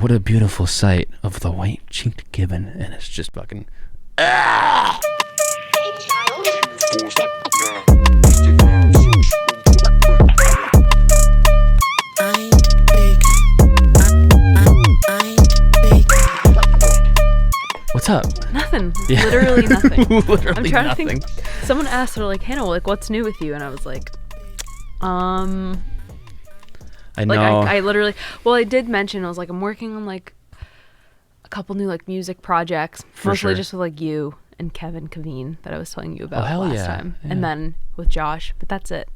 what a beautiful sight of the White Cheeked Gibbon, and it's just fucking. Ah! Hey, child. What's up? Nothing. Yeah. Literally nothing. Literally I'm trying nothing. to think. Someone asked, they're like, Hannah, like, what's new with you? And I was like, I know. like, I literally, well, I did mention, I was like, I'm working on like a couple new like music projects, For mostly sure. just with like you and Kevin Kaveen that I was telling you about hell last yeah. time, Yeah. and then with Josh. But that's it.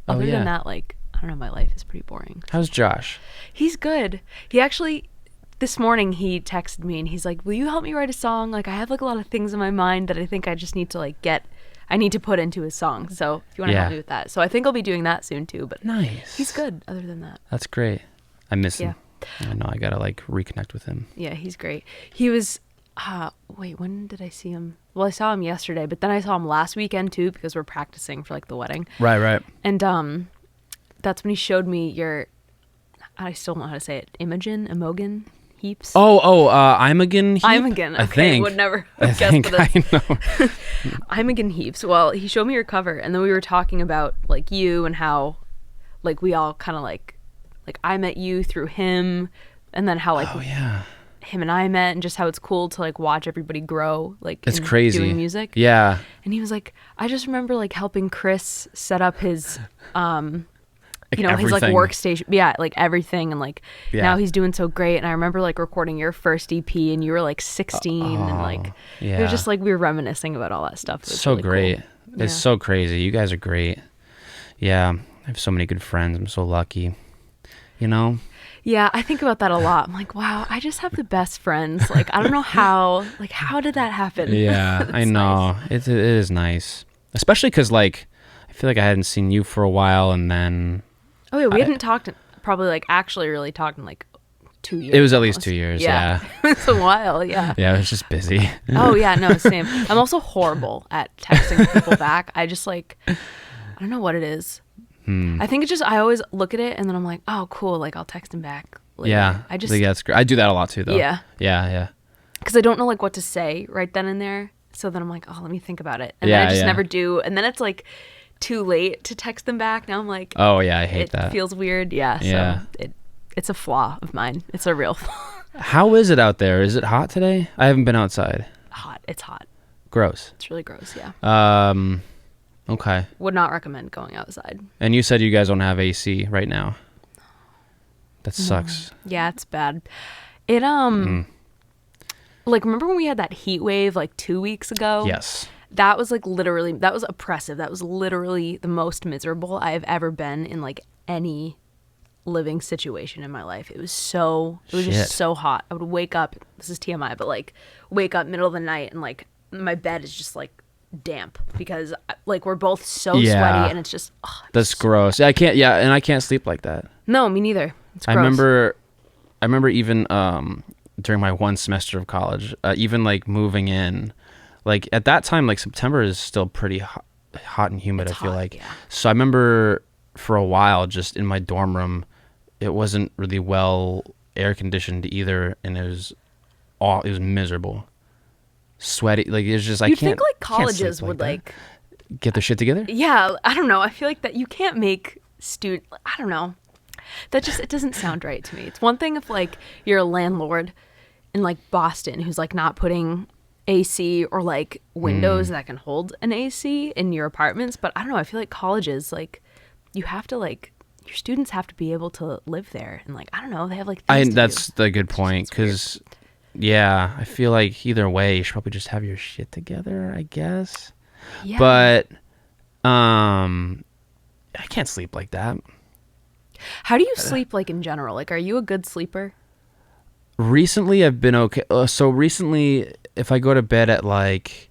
Oh, Other yeah. than that, like, I don't know, my life is pretty boring. How's Josh? He's good. He actually, this morning he texted me and he's like, will you help me write a song? Like, I have like a lot of things in my mind that I think I just need to like I need to put into a song. So if you want to Yeah. help me with that. So I think I'll be doing that soon too, but Nice. he's good other than that. That's great. I miss him. Yeah. I know. I gotta like reconnect with him. Yeah, he's great. He was, wait, when did I see him? Well, I saw him yesterday, but then I saw him last weekend too because we're practicing for like the wedding. Right. And that's when he showed me your, I still don't know how to say it, Imogen Heaps. Imogen Heap? Imogen. Okay, I think. would never I guess think this. I know. Imogen Heaps. Well, he showed me your cover, and then we were talking about like you and how, like, we all kind of like I met you through him, and then how like Oh yeah. him and I met, and just how it's cool to like watch everybody grow, like It's in crazy. doing music. Yeah. And he was like, I just remember like helping Chris set up his his like everything. workstation, yeah, like everything, and like Yeah. now he's doing so great. And I remember like recording your first EP, and you were like 16, and like it yeah. was just like we were reminiscing about all that stuff. It was So really great. cool. It's Yeah. so crazy. You guys are great. Yeah. I have so many good friends. I'm so lucky. You know? Yeah, I think about that a lot. I'm like, wow, I just have the best friends. Like, I don't know how did that happen? Yeah, I It's know. nice. It is nice. Especially because, like, I feel like I hadn't seen you for a while, and then Oh yeah, we hadn't talked, probably like actually really talked in like 2 years. it was at least almost. 2 years. Yeah. It's a while, yeah. Yeah, I was just busy. Oh yeah, no, same. I'm also horrible at texting people back. I just like, I don't know what it is. I think it's just, I always look at it and then I'm like, oh cool, like I'll text him back later. Yeah. I just, think that's great. I do that a lot too, though. Yeah. Yeah. because I don't know like what to say right then and there. So then I'm like, oh, let me think about it. And then I Yeah, just yeah. never do. And then it's like too late to text them back. Now I'm like, Oh, yeah, I hate it that. feels weird. Yeah. Yeah. So it's a flaw of mine. It's a real flaw. How is it out there? Is it hot today? I haven't been outside. Hot. It's hot. Gross. It's really gross. Yeah. Okay. Would not recommend going outside. And you said you guys don't have AC right now. That sucks. Yeah, it's bad. It like remember when we had that heat wave like 2 weeks ago? Yes. That was like literally, that was oppressive. That was literally the most miserable I have ever been in like any living situation in my life. It was Shit. just so hot. I would wake up, this is TMI, but like wake up middle of the night and like my bed is just like damp because like we're both so Yeah. sweaty and it's just, That's gross. I can't sleep like that. no, me neither. It's gross. I remember even during my one semester of college, even like moving in, like at that time, like September is still pretty hot and humid. It's I feel hot, like. yeah. So I remember for a while, just in my dorm room, it wasn't really well air conditioned either, and it was miserable, sweaty. Like it was just You'd think like colleges would that. like, Get their shit together. yeah, I don't know. I feel like that you can't make I don't know. That just, it doesn't sound right to me. It's one thing if like you're a landlord in like Boston who's like not putting AC or like windows that can hold an AC in your apartments, but I don't know. I feel like colleges, like you have to like, your students have to be able to live there, and like I don't know, they have like things to That's do. the good point, because yeah, I feel like either way you should probably just have your shit together, I guess. Yeah. But I can't sleep like that. How do you sleep like in general? Like, are you a good sleeper? Recently I've been okay. So recently, if I go to bed at like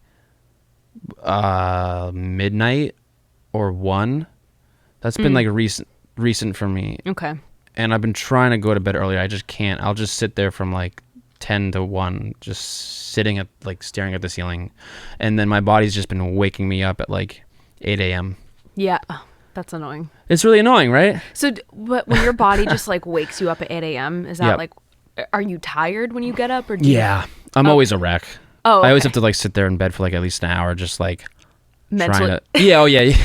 midnight or 1, that's been like recent for me. Okay. And I've been trying to go to bed earlier. I just can't. I'll just sit there from like 10 to 1, just sitting at like staring at the ceiling, and then my body's just been waking me up at like 8 a.m. Yeah. Oh, that's annoying. It's really annoying, right? So, but when your body just like wakes you up at 8 a.m., is that Yep. like, Are you tired when you get up, or do Yeah, I'm always a wreck. Oh, I always okay. have to like sit there in bed for like at least an hour, just like Mentally. trying to. Yeah, oh yeah.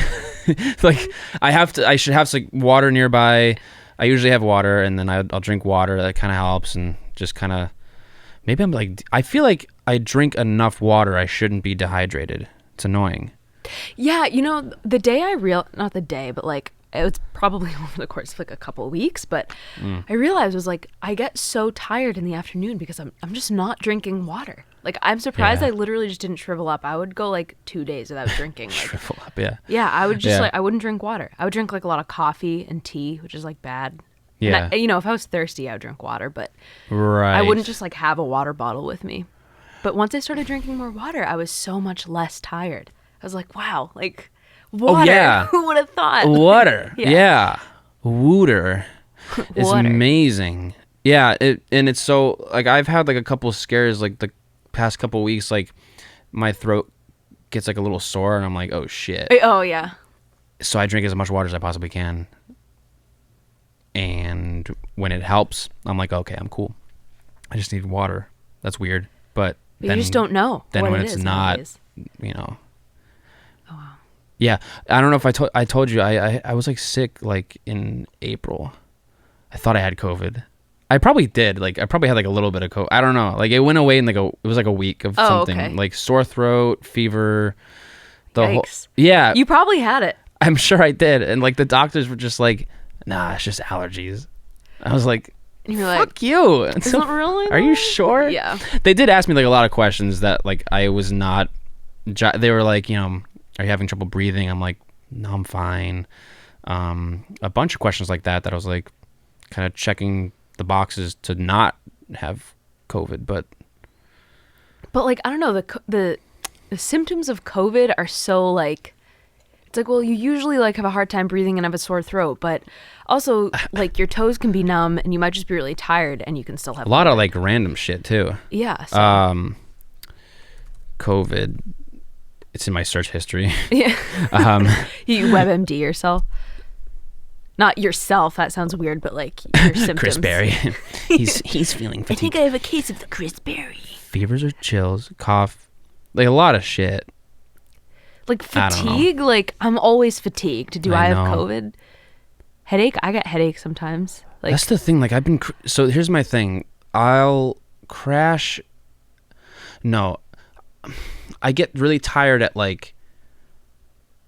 Like I should have like water nearby. I usually have water, and then I'll drink water. That kind of helps, and just kind of maybe I'm like I feel like I drink enough water. I shouldn't be dehydrated. It's annoying. Yeah, the day not the day, but like it was probably over the course of like a couple of weeks, but I realized was like I get so tired in the afternoon because I'm just not drinking water. Like I'm surprised Yeah. I literally just didn't shrivel up. I would go like 2 days without drinking. Like, Shrivel up, yeah. yeah, I would just Yeah. like I wouldn't drink water. I would drink like a lot of coffee and tea, which is like bad. Yeah. And if I was thirsty, I would drink water, but Right. I wouldn't just like have a water bottle with me. But once I started drinking more water, I was so much less tired. I was like, wow, like water. yeah. Who would have thought? Water. Yeah. Yeah. Wooter. It's Water. amazing. Yeah, it's so like I've had like a couple of scares like the past couple of weeks, like my throat gets like a little sore and I'm like, oh shit. Oh yeah. So I drink as much water as I possibly can. And when it helps, I'm like, okay, I'm cool. I just need water. That's weird. But But then, you just don't know. then what when it it's is not, nowadays. you know. Oh wow. Yeah, I don't know if I told you I was like sick like in April. I thought I had COVID. I probably did. Like I probably had like a little bit of COVID. I don't know. Like it went away in like it was like a week of Oh, something okay. like sore throat, fever. Yikes. Yeah, You probably had it. I'm sure I did. And like the doctors were just like, nah, it's just allergies. I was like, And you're like, fuck you. is it really? Are you though? sure? Yeah. They did ask me like a lot of questions that like I was not. They were like, are you having trouble breathing? I'm like, no, I'm fine. A bunch of questions like that I was like, kind of checking the boxes to not have COVID, but But I don't know, the symptoms of COVID are so it's like, well, you usually have a hard time breathing and have a sore throat, but also your toes can be numb and you might just be really tired and you can still have a lot of COVID. random shit too. Yeah. So. COVID. It's in my search history. Yeah. um, You WebMD yourself. Not yourself. That sounds weird, but your symptoms. Chris Berry. he's feeling I fatigue. think I have a case of the Chris Berry. Fevers or chills, cough, like a lot of shit. I don't know. Fatigue. I'm always fatigued. Do I have know. COVID? Headache. I get headaches sometimes. That's the thing. I've been. So here's my thing. I'll crash. No, I get really tired at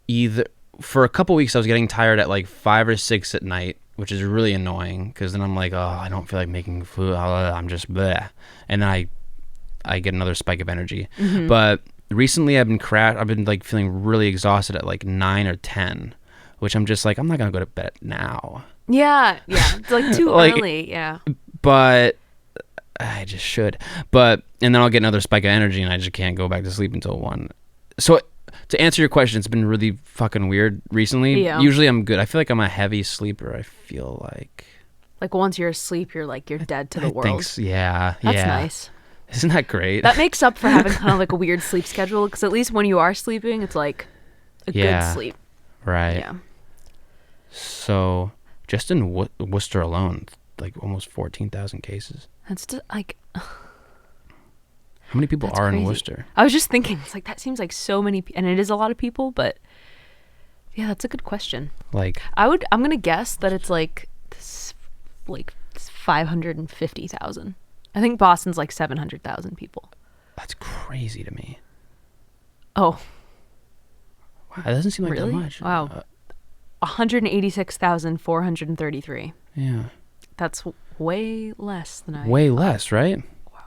either. For a couple weeks, I was getting tired at 5 or 6 at night, which is really annoying because then I'm like, oh, I don't feel like making food. I'm just bleh. And then I get another spike of energy. Mm-hmm. But recently, I've been feeling really exhausted at 9 or 10, which I'm just like, I'm not gonna go to bed now. Yeah. Yeah. It's too early. Yeah. But I just should. And then I'll get another spike of energy, and I just can't go back to sleep until 1. So to answer your question, it's been really fucking weird recently. Yeah. Usually I'm good. I feel like I'm a heavy sleeper. I feel like Once you're asleep, you're you're dead to the world. Thanks. Yeah. That's yeah. nice. Isn't that great? That makes up for having kind of a weird sleep schedule, because at least when you are sleeping, it's a Yeah. good sleep. Right. Yeah. So just in Worcester alone, almost 14,000 cases. That's just How many people That's are in crazy. Worcester? I was just thinking, it's that seems like so many, and it is a lot of people, but yeah, that's a good question. I'm gonna guess that it's 550,000. I think Boston's 700,000 people. That's crazy to me. Oh, Wow, that doesn't seem like really? that much. Wow. 186,433. Yeah. That's way less than I. Way less, right? Wow.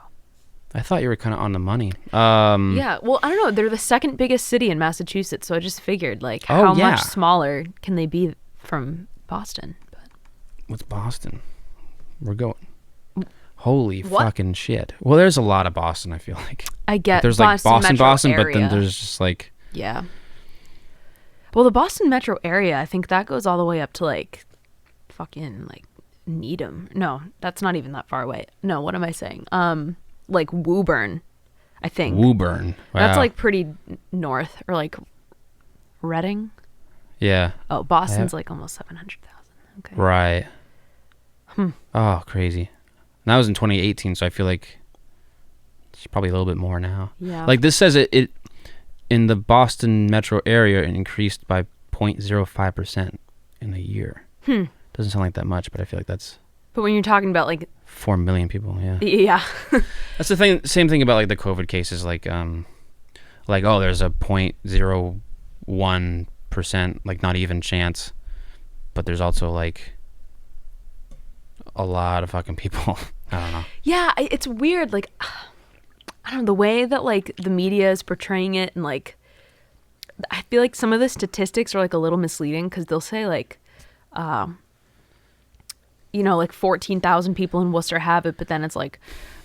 I thought you were kind of on the money. Yeah, well, I don't know. They're the second biggest city in Massachusetts, so I just figured, how yeah. much smaller can they be from Boston? But What's Boston? We're going. Holy What? fucking shit. Well, there's a lot of Boston, I feel like. I get There's Boston, Boston, metro Boston, but then area. there's just Yeah. Well, the Boston metro area, I think that goes all the way up to fucking Needham. No, that's not even that far away. No, what am I saying? Woburn, I think. Woburn. Wow. That's pretty north, or Reading. Yeah. Oh, Boston's almost 700,000. Okay. Right. Oh, crazy. And that was in 2018, so I feel like it's probably a little bit more now. Yeah. Like this says it in the Boston metro area, it increased by 0.05% in a year. Doesn't sound like that much, but I feel like that's But when you're talking about like 4 million people. Yeah. yeah. That's the thing. Same thing about like the COVID cases. Like oh, there's a 0.01%, like not even chance, but there's also like a lot of fucking people. I don't know. Yeah, it's weird. Like, I don't know, the way that like the media is portraying it, and like, I feel like some of the statistics are like a little misleading because they'll say like, like 14,000 people in Worcester have it, but then it's like,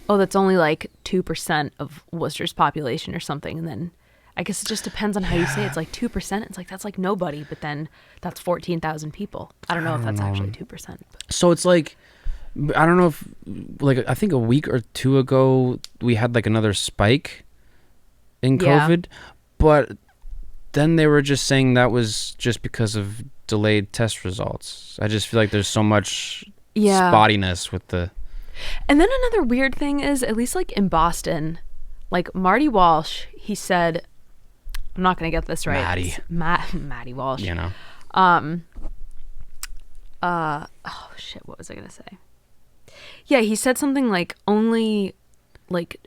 oh, that's only like 2% of Worcester's population or something, and then I guess it just depends on how you say it. It's like 2%. It's like that's like nobody, but then that's 14,000 people. I don't know if that's actually 2%. But. So it's like, I don't know if, like, I think a week or two ago we had like another spike in COVID, but then they were just saying that was just because of delayed test results. I just feel like there's so much spottiness with the. And then another weird thing is, at least like in Boston, like Marty Walsh, he said, I'm not going to get this right. Matty Walsh. You know. Oh shit, what was I going to say? Yeah, he said something like only like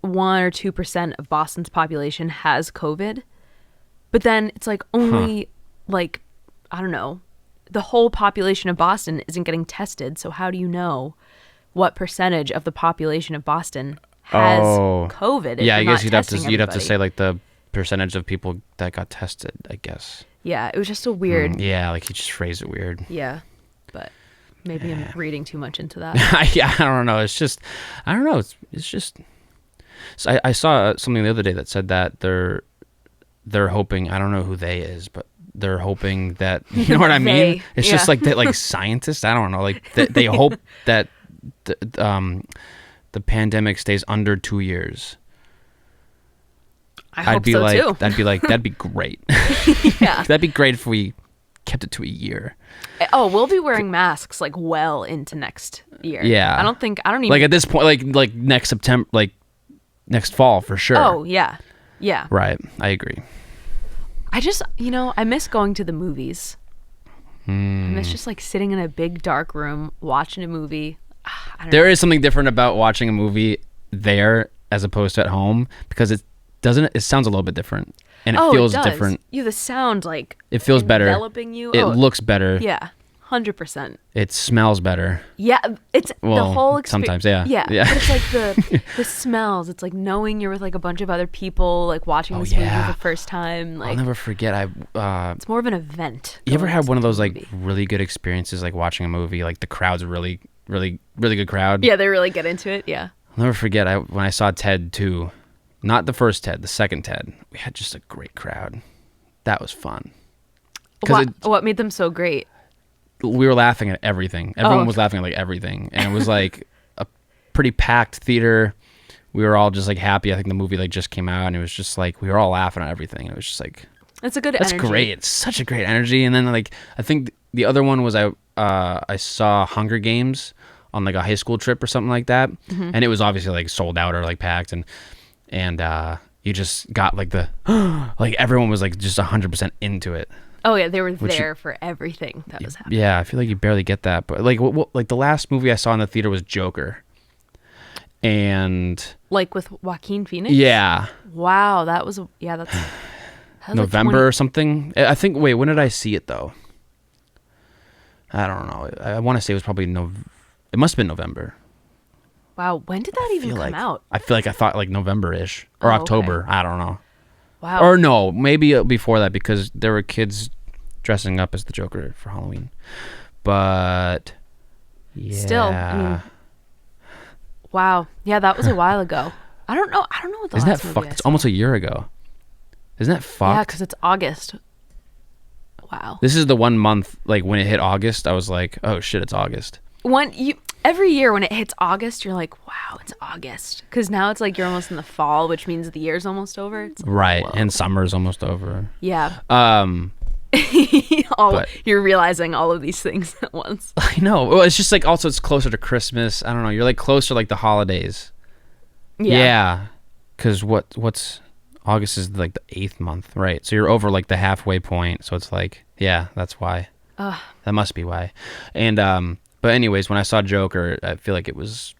1 or 2% of Boston's population has COVID. But then it's like only like, I don't know, the whole population of Boston isn't getting tested. So how do you know what percentage of the population of Boston has COVID? Yeah, I guess you'd have to say like the percentage of people that got tested, I guess. Yeah, it was just a weird. Yeah, like he just phrased it weird. Yeah, but maybe I'm reading too much into that. Yeah, I don't know. It's just, I don't know. It's just. So I saw something the other day that said that they're hoping. I don't know who they is, but they're hoping that, you know what I mean. It's just like that, like scientists. I don't know. Like they hope that the pandemic stays under 2 years. I'd be like, too. That'd be great. Yeah, that'd be great if we kept it to a year. Oh, we'll be wearing masks like well into next year. Yeah, I don't even like at this point, like next September, like next fall for sure. Oh yeah, yeah. Right, I agree. I just, I miss going to the movies. I miss just like sitting in a big dark room watching a movie. There is something different about watching a movie there as opposed to at home, because it sounds a little bit different, and it feels different. The sound, like, it feels better, enveloping you. It looks better. Yeah, 100%. It smells better. Yeah, it's the whole experience. Sometimes, yeah. But it's like the smells. It's like knowing you're with like a bunch of other people, like watching this movie for the first time. Like, I'll never forget. It's more of an event. You ever had one of those like really good experiences, like watching a movie, like the crowd's really, really, really good crowd? Yeah, they really get into it. Yeah. I'll never forget. When I saw Ted 2, not the first Ted, the second Ted, we had just a great crowd. That was fun. What made them so great? We were laughing at everything. Everyone was laughing at like everything, and it was like a pretty packed theater. We were all just like happy. I think the movie like just came out, and it was just like we were all laughing at everything. It was just like, that's a good. That's energy. Great. It's such a great energy. And then like I think the other one was I saw Hunger Games on like a high school trip or something like that, and it was obviously like sold out or like packed, and you just got like the like everyone was like just 100% into it. Oh yeah, they were there for everything that was happening. Yeah, I feel like you barely get that, but like like the last movie I saw in the theater was Joker, and like with Joaquin Phoenix. Yeah. Wow, that's November like or something. I think. Wait, when did I see it though? I don't know. I want to say it was probably It must have been November. Wow, when did that even come out? I feel like I thought like November-ish or October. Okay. I don't know. Wow. Or no, maybe before that, because there were kids dressing up as the Joker for Halloween. But yeah. Still, I mean, wow. Yeah, that was a while ago. I don't know what the Isn't last that movie fucked? I It's saw. almost a year ago. Isn't that fucked? Yeah, because it's August. Wow. This is the 1 month, like when it hit August, I was like, oh shit, it's August. Every year when it hits August, you're like, wow, it's August. Because now it's like you're almost in the fall, which means the year's almost over. It's like, right. whoa. And summer's almost over. Yeah. all But- you're realizing all of these things at once. I know. Well, it's just like also it's closer to Christmas. I don't know. You're like closer like the holidays. Yeah. Because what's August is like the 8th month, right? So you're over like the halfway point. So it's like, yeah, that's why. That must be why. And but anyways, when I saw Joker, I feel like it was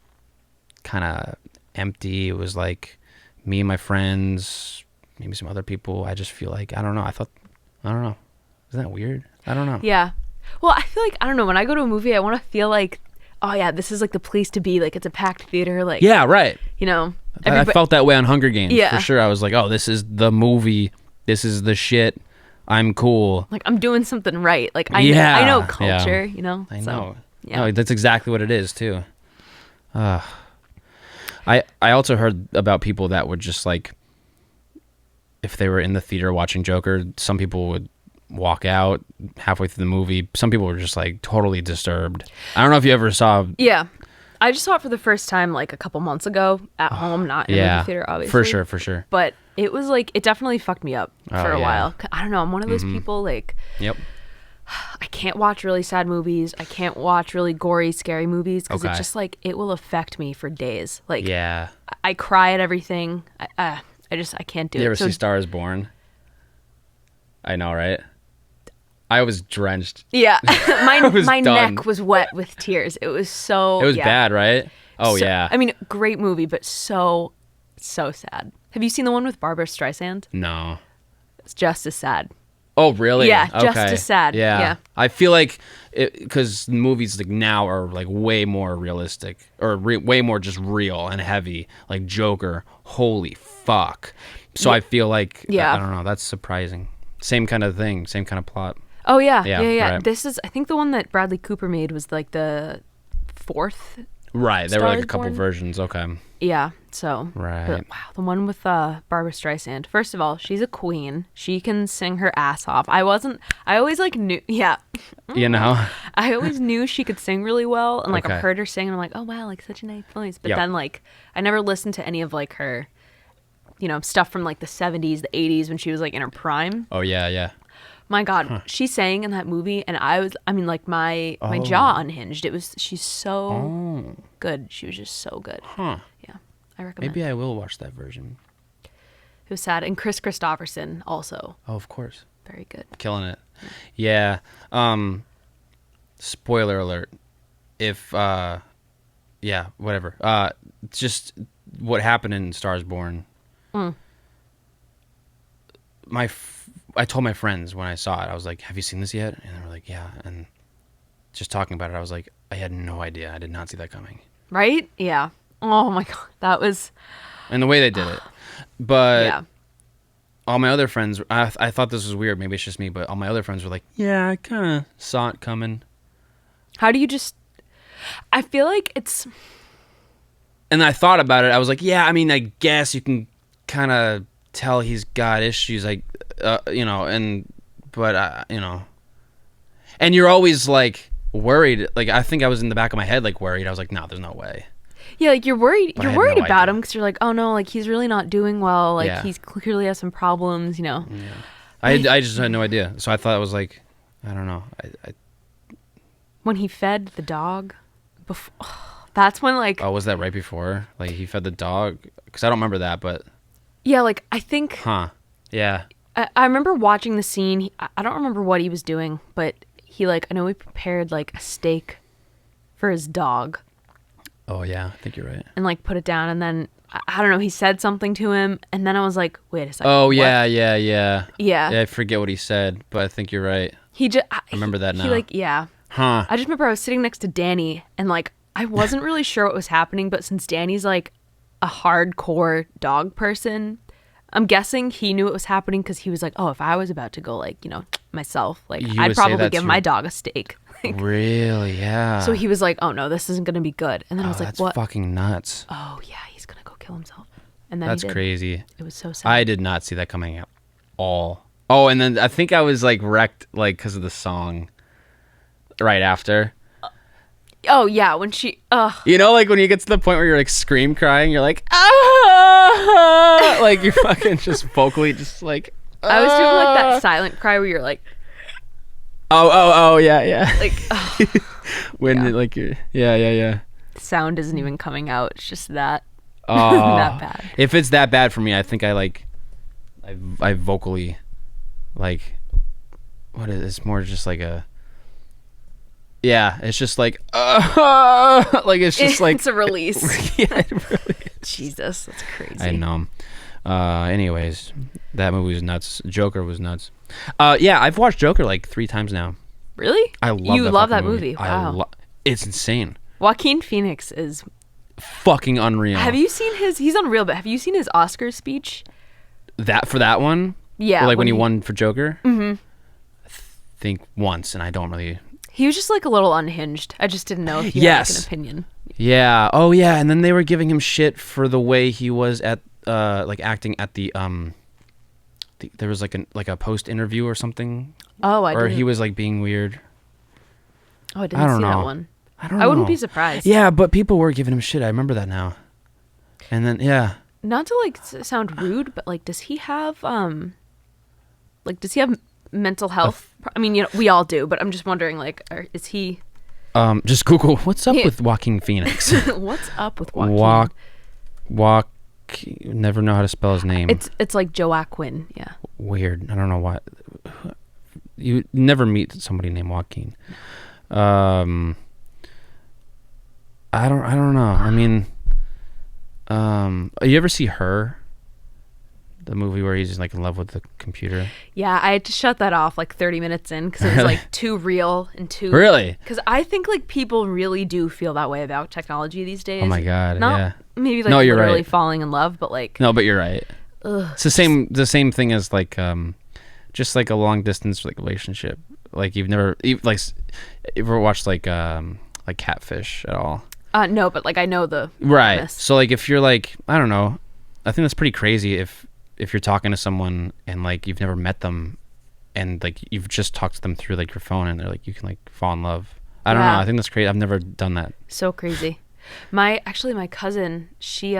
kind of empty. It was like me and my friends, maybe some other people. I just feel like I don't know. I don't know. Isn't that weird? I don't know. Yeah. Well, I feel like, I don't know, when I go to a movie, I want to feel like, oh yeah, this is like the place to be. Like it's a packed theater. Like, Yeah, right. you know, I felt that way on Hunger Games Yeah. for sure. I was like, oh, this is the movie. This is the shit. I'm cool. like I'm doing something right. Like I Yeah, know yeah. culture, you know. I So, know. yeah. No, that's exactly what it is too. I also heard about people that would just like, if they were in the theater watching Joker, some people would walk out halfway through the movie. Some people were just like totally disturbed. I don't know if you ever saw. Yeah. I just saw it for the first time like a couple months ago at home, not in a Yeah, movie theater, obviously. for sure. But it was like, it definitely fucked me up Oh, for a yeah. while. I don't know. I'm one of those people, like, Yep. I can't watch really sad movies. I can't watch really gory, scary movies because Okay. it's just like, it will affect me for days. Like, Yeah. I cry at everything. I can't do You it. ever So, see Star is Born? I know, right? I was drenched. yeah. my was my done. neck was wet with tears. It was so. It was yeah. bad, right? Oh, So- yeah. I mean, great movie, but so sad. Have you seen the one with Barbara Streisand? No. It's just as sad. Oh, really? Yeah, just Okay. as sad. Yeah. I feel like because movies like now are like way more realistic or way more just real and heavy. Like Joker, holy fuck. So I feel like Yeah. I don't know. That's surprising. Same kind of thing. Same kind of plot. Oh yeah, Yeah, yeah. right. This is, I think the one that Bradley Cooper made was like the 4th. Right. There were Star like is a couple Born? versions. Okay. Yeah. So Right. but, wow, the one with Barbara Streisand. First of all, she's a queen. She can sing her ass off. I always like knew. Yeah. You know. I always knew she could sing really well, and like Okay. I've heard her sing, and I'm like, oh wow, like such a nice voice. But Yep. then like I never listened to any of like her, you know, stuff from like the 70s, the 80s when she was like in her prime. Oh yeah, yeah. My God, she sang in that movie, and I mean, like my Oh. jaw unhinged. She's so good. She was just so good. Huh. Yeah, I recommend. Maybe I will watch that version. It was sad, and Chris Christopherson also Oh, of course. very good. Killing it. Yeah. Spoiler alert. If yeah, whatever. Just what happened in Stars Born. I told my friends when I saw it, I was like, "Have you seen this yet?" And they were like, "Yeah." And just talking about it, I was like, I had no idea. I did not see that coming. Right? Yeah. Oh my God, that was And the way they did it. But yeah. all my other friends, I thought this was weird. Maybe it's just me, but all my other friends were like, "Yeah, I kind of saw it coming." How do you just? I feel like it's. And I thought about it. I was like, yeah, I mean, I guess you can kind of tell he's got issues, like, you know, but you know, and you're always like worried. Like, I think I was in the back of my head, like worried. I was like, no, there's no way. Yeah, like you're worried. But I You're had worried no about idea. him because you're like, oh no, like he's really not doing well. Like Yeah. he's clearly has some problems. You know. I just had no idea. So I thought it was like, I don't know. When he fed the dog, that's when like Oh, was that right before? Like he fed the dog? Because I don't remember that, but yeah, like I think yeah. I remember watching the scene. I don't remember what he was doing, but he like I know he prepared like a steak for his dog Oh yeah, I think you're right. and like put it down, and then I don't know. He said something to him, and then I was like, wait a second. Oh what? yeah. Yeah. Yeah, I forget what he said, but I think you're right. He just remember that He now. like yeah. Huh. I just remember I was sitting next to Danny, and like I wasn't really sure what was happening, but since Danny's like a hardcore dog person, I'm guessing he knew what was happening because he was like, oh, if I was about to go like, you know, myself, like You I'd would say probably that's give your- my dog a steak. Like, Really? Yeah. so he was like, oh no, this isn't gonna be good. And then I was like, that's what? fucking nuts. Oh yeah, he's gonna go kill himself. And then That's he did. crazy. It was so sad. I did not see that coming at all. Oh, and then I think I was like wrecked, like because of the song. Right after, Oh yeah, when she you know, like when you get to the point where you're like scream crying, you're like, ah, like you're fucking just vocally just like. I was doing like "Ah." that silent cry where you're like Oh, yeah, yeah. Like, When yeah. it, like, yeah. sound isn't even coming out. It's just that Oh, that bad. if it's that bad for me, I think I vocally, like, what is it's more just like a. Yeah, it's just like, like it's just like it's a release. yeah, it really is. Jesus, that's crazy. I know. Anyways, that movie was nuts. Joker was nuts. Yeah, I've watched Joker like 3 times now. Really? I love you that love fucking that movie. Wow. It's insane. Joaquin Phoenix is. Fucking unreal. Have you seen his? He's unreal. But have you seen his Oscar speech? that one? Yeah. Or like when he won for Joker? Mm-hmm. I think once, and I don't really. He was just like a little unhinged. I just didn't know if you had like an opinion. Yeah. Oh yeah. And then they were giving him shit for the way he was at like acting at there was like a post interview or something. Oh, I or didn't. he was like being weird. Oh, I didn't I don't see know. that one. I wouldn't know. be surprised. Yeah, but people were giving him shit. I remember that now. And then yeah. Not to like sound rude, but like, does he have mental health? I mean, you know, we all do, but I'm just wondering, like, is he? Just Google what's up with Joaquin Phoenix. What's up with Joaquin? Never know how to spell his name. It's like Joaquin. Yeah. Weird. I don't know why. You never meet somebody named Joaquin. I don't know. I mean, you ever see Her? The movie where he's like in love with the computer. Yeah, I had to shut that off like 30 minutes in because it was like too real and too. Really? Because I think like people really do feel that way about technology these days. Oh my God. Not yeah. maybe like No, you're literally right. falling in love, but like. No, but you're right. Ugh, It's the same thing as like just like a long distance like relationship. Like you've never ever watched like Catfish at all. no, but like I know the Right. premise. So like if you're like, I don't know, I think that's pretty crazy if you're talking to someone and like you've never met them and like you've just talked to them through like your phone and they're like you can like fall in love. I don't know. I think that's crazy. I've never done that. So crazy. My cousin, she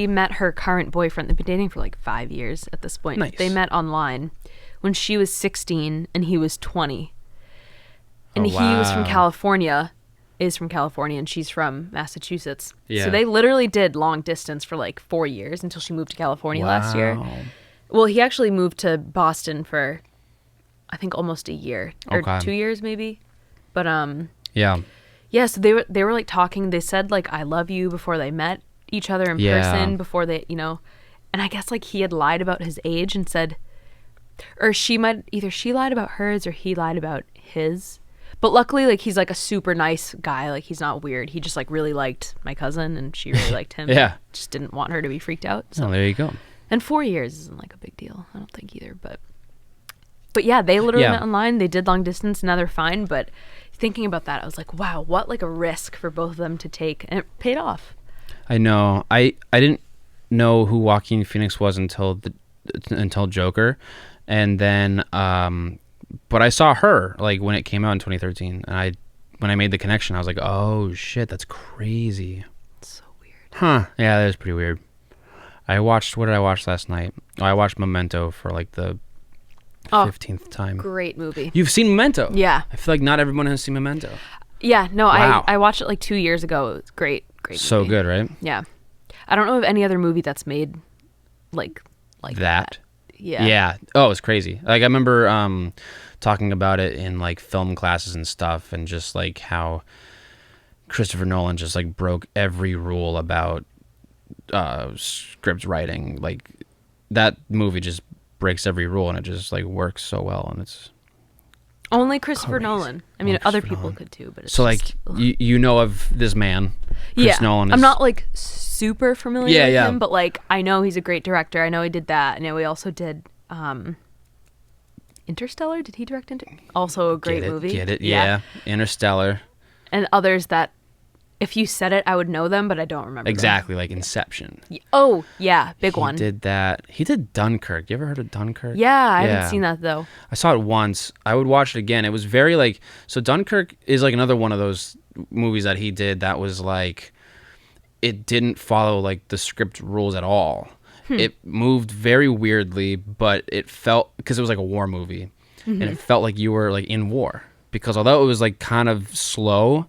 met her current boyfriend. They've been dating for like 5 years at this point. Nice. They met online when she was 16 and he was 20. And Oh, he was from wow. California, is from California, and she's from Massachusetts. Yeah. So they literally did long distance for like 4 years until she moved to California last year. Wow. Well, he actually moved to Boston for, I think, almost a year or Okay. 2 years maybe. But Yeah. yeah, so they were like talking. They said like "I love you" before they met each other in Yeah. person. Before they, and I guess like he had lied about his age and said, or she lied about hers or he lied about his. But luckily, like he's like a super nice guy. Like he's not weird. He just like really liked my cousin and she really liked him. Yeah. Just didn't want her to be freaked out. So Oh, there you go. and 4 years isn't like a big deal. I don't think either. But yeah, they literally Yeah. met online. They did long distance. Now they're fine. But thinking about that, I was like, wow, what like a risk for both of them to take, and it paid off. I know. I didn't know who Joaquin Phoenix was until Joker, and then but I saw Her like when it came out in 2013, and when I made the connection, I was like, oh shit, that's crazy. It's so weird. Huh? Yeah, that is pretty weird. What did I watch last night? Oh, I watched Memento for like the 15th time. Great movie. You've seen Memento? Yeah. I feel like not everyone has seen Memento. Yeah. No, Wow. I watched it like 2 years ago. It was great. Great. So movie. good, right? Yeah. I don't know of any other movie that's made like That. Yeah. Yeah. Oh, it's crazy. Like I remember talking about it in like film classes and stuff, and just like how Christopher Nolan just like broke every rule about script writing. Like that movie just breaks every rule, and it just like works so well, and it's Only Christopher crazy. Nolan. I mean, Only other Christopher people Nolan. could too, but it's so like just, ugh. you know of this man, Chris yeah. Nolan. I'm not like super familiar Yeah, with yeah. him, but like I know he's a great director. I know he did that. I know he also did Interstellar. Did he direct Also a great movie. Get it? Yeah. Interstellar. And others that if you said it, I would know them, but I don't remember. Exactly, like Inception. Oh, yeah, big He one. did that. He did Dunkirk. You ever heard of Dunkirk? Yeah, I Yeah. haven't seen that though. I saw it once. I would watch it again. It was very like, so Dunkirk is like another one of those movies that he did that was like, it didn't follow like the script rules at all. It moved very weirdly, but it felt, because it was like a war movie, and it felt like you were like in war, because although it was like kind of slow,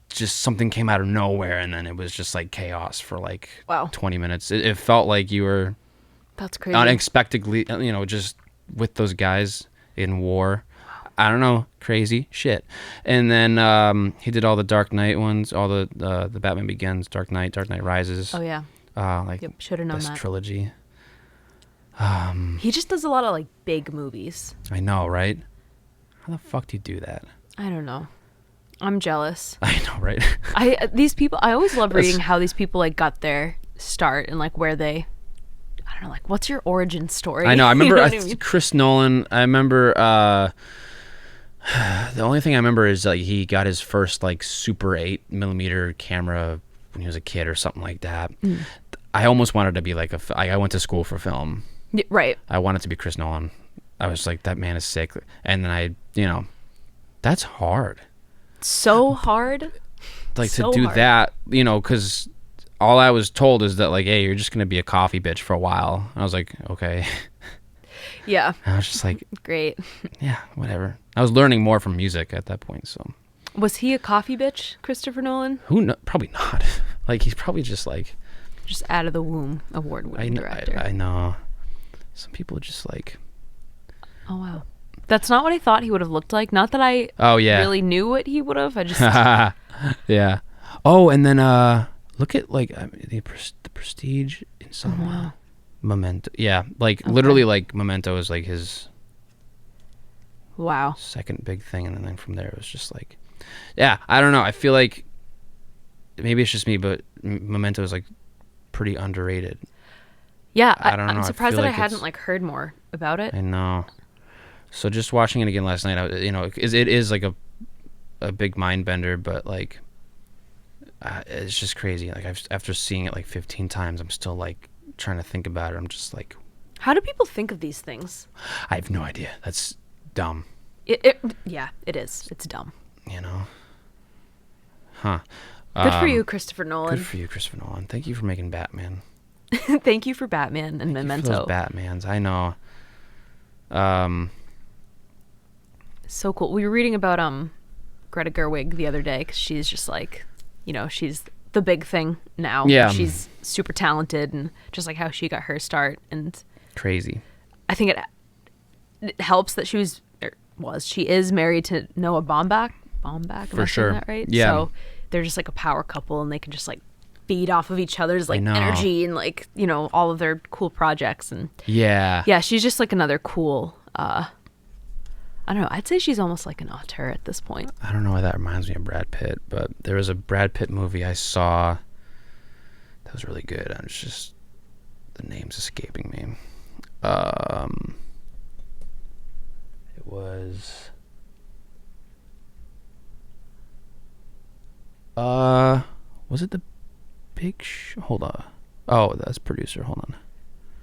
just something came out of nowhere, and then it was just like chaos for like Wow. 20 minutes. It felt like you were That's crazy. unexpectedly, just with those guys in war. I don't know, crazy shit. And then he did all the Dark Knight ones, all the Batman Begins, Dark Knight, Dark Knight Rises. Oh yeah. Like Yep. Should have known best that. trilogy. He just does a lot of like big movies. I know, right? How the fuck do you do that? I don't know. I'm jealous. I know, right? These people. I always love reading how these people like got their start and like where they. I don't know. Like, what's your origin story? I know. I remember what I mean? Chris Nolan. I remember. The only thing I remember is like he got his first like Super 8mm camera when he was a kid or something like that. I almost wanted to be like I went to school for film. Right. I wanted to be Chris Nolan. I was like, that man is sick. And then that's hard. So hard. Like So to do hard. that, because all I was told is that like, hey, you're just gonna be a coffee bitch for a while. And I was like, okay. Yeah. And I was just like, Great. yeah, whatever. I was learning more from music at that point, so Was he a coffee bitch, Christopher Nolan? probably not. Like he's probably just like, Just out of the womb, award-winning director. I know. Some people just like, Oh wow. That's not what I thought he would have looked like. Not that I oh yeah, really knew what he would have. I just yeah. Oh, and then look at like the Prestige in some wow. Memento. Yeah, like literally like Memento is like his Wow. second big thing, and then from there it was just like, yeah, I don't know. I feel like maybe it's just me, but Memento is like pretty underrated. Yeah, I don't know. I'm I surprised feel that I like hadn't it's- like heard more about it. I know. So just watching it again last night, it is like a big mind bender, but like it's just crazy. Like after seeing it like 15 times, I'm still like trying to think about it. I'm just like, How do people think of these things? I have no idea. That's dumb. Yeah, it is. It's dumb. Huh. Good for you, Christopher Nolan. Good for you, Christopher Nolan. Thank you for making Batman. Thank you for Batman and Thank you for Memento. those Batmans. I know. So cool. We were reading about Greta Gerwig the other day because she's just like, she's the big thing now. Yeah. She's super talented, and just like how she got her start. And Crazy. I think it helps that she is married to Noah Baumbach. Am I saying sure. that right? Yeah. So they're just like a power couple, and they can just like feed off of each other's like know. energy and like all of their cool projects. And Yeah. she's just like another cool. I don't know. I'd say she's almost like an auteur at this point. I don't know why that reminds me of Brad Pitt, but there was a Brad Pitt movie I saw that was really good. And it's just the name's escaping me. It was was it the Big Hold on. Oh, that's producer. Hold on.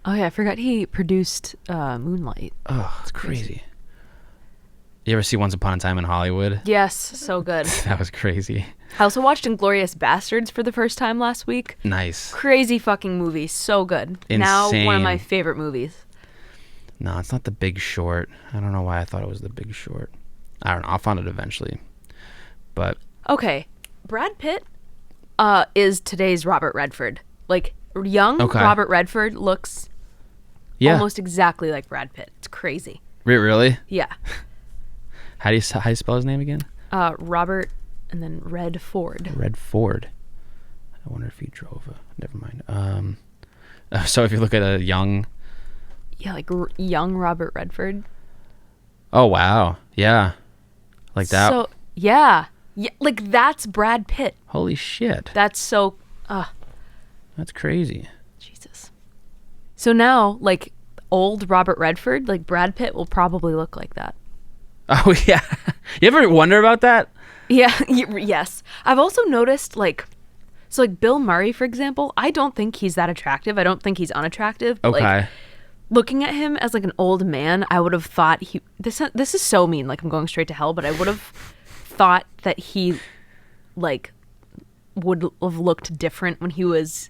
Oh yeah, I forgot he produced Moonlight. Oh, it's crazy. You ever see Once Upon a Time in Hollywood? Yes, so good. That was crazy. I also watched Inglourious Bastards for the first time last week. Nice. Crazy fucking movie, so good. Now one of Insane. my favorite movies. No, it's not The Big Short. I don't know why I thought it was The Big Short. I don't know. I'll find it eventually. But Okay, Brad Pitt is today's Robert Redford. Like young Okay. Robert Redford looks yeah. almost exactly like Brad Pitt. It's crazy. Really? Yeah. How do you spell his name again? Robert and then Red Ford. Red Ford. I wonder if he drove a... Never mind. So if you look at a young... Yeah, like young Robert Redford. Oh, wow. Yeah. Like that. So yeah, like that's Brad Pitt. Holy shit. That's so. That's crazy. Jesus. So now, like old Robert Redford, like Brad Pitt will probably look like that. Oh, yeah. You ever wonder about that? Yeah. Yes. I've also noticed like Bill Murray, for example. I don't think he's that attractive. I don't think he's unattractive. But, Okay. Like, looking at him as like an old man, I would have thought this is so mean, like I'm going straight to hell, but I would have thought that he like would have looked different when he was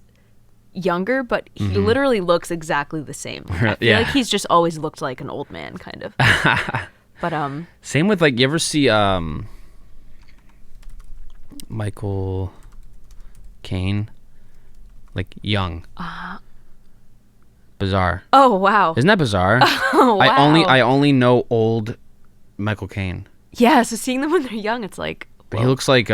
younger, but he literally looks exactly the same. Like, I feel Yeah. like he's just always looked like an old man, kind of. But Same with like, you ever see Michael Caine, like young? Bizarre. oh wow, Isn't that bizarre? oh wow. I only know old Michael Caine. Yeah, so seeing them when they're young, it's like, But whoa. he looks like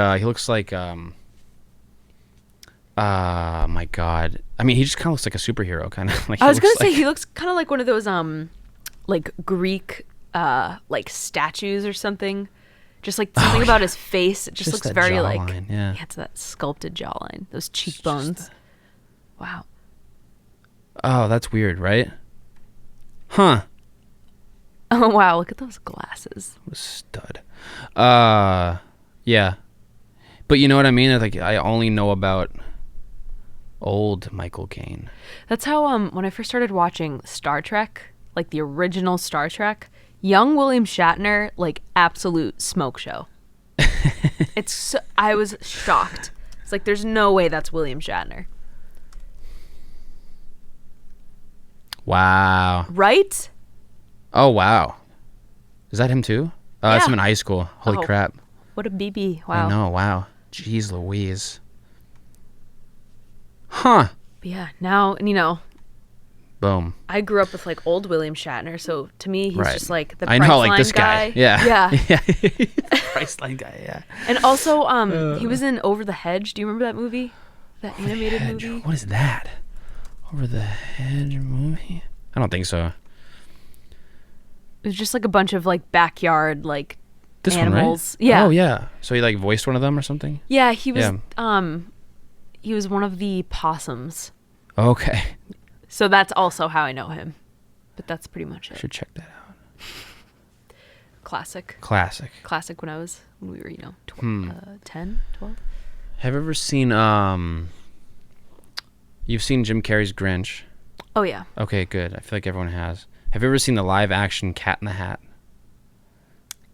my God. I mean, he just kind of looks like a superhero, kind of. Like I was gonna looks say like- he looks kind of like one of those like Greek like statues or something. Just like something about his face. It just Just looks that very like jawline, yeah. it's that sculpted jawline, those cheekbones. Wow. Oh, that's weird, right? Huh. Oh wow, look at those glasses. What a stud. Yeah. But you know what I mean? Like, I only know about old Michael Caine. That's how when I first started watching Star Trek, like the original Star Trek, young William Shatner, like absolute smoke show. I was shocked. It's like there's no way that's William Shatner. Wow. Right? Oh, wow. Is that him too? That's Yeah. him in high school. Holy Oh. crap. What a BB. Wow. I know. Wow. Jeez Louise. Huh. But yeah, now, and you know, Boom. I grew up with like old William Shatner, so to me he's Right. just like the I know, like Priceline this guy. Yeah. Yeah. Yeah. Priceline guy, yeah. And also he was in Over the Hedge. Do you remember that movie? That animated Hedge. movie? What is that? Over the Hedge movie? I don't think so. It was just like a bunch of like backyard like This animals. one, right? Yeah. Oh, yeah. So he like voiced one of them or something? Yeah, he was Yeah. he was one of the possums. Okay. So that's also how I know him. But that's pretty much it. Should check that out. Classic. Classic. Classic when we were, 10, 12. Have you ever seen you've seen Jim Carrey's Grinch? Oh yeah. Okay, good. I feel like everyone has. Have you ever seen the live action Cat in the Hat?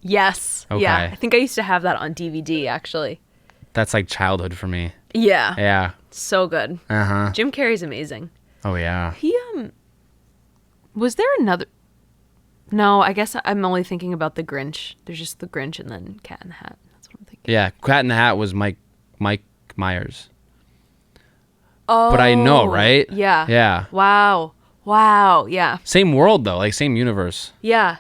Yes. Okay. Yeah. I think I used to have that on DVD actually. That's like childhood for me. Yeah. Yeah. So good. Uh-huh. Jim Carrey's amazing. Oh yeah. He was there another? No, I guess I'm only thinking about the Grinch. There's just the Grinch and then Cat in the Hat. That's what I'm thinking. Yeah, Cat in the Hat was Mike Myers. Oh. But I know, right? Yeah. Yeah. Wow. Wow. Yeah. Same world though, like same universe. Yeah.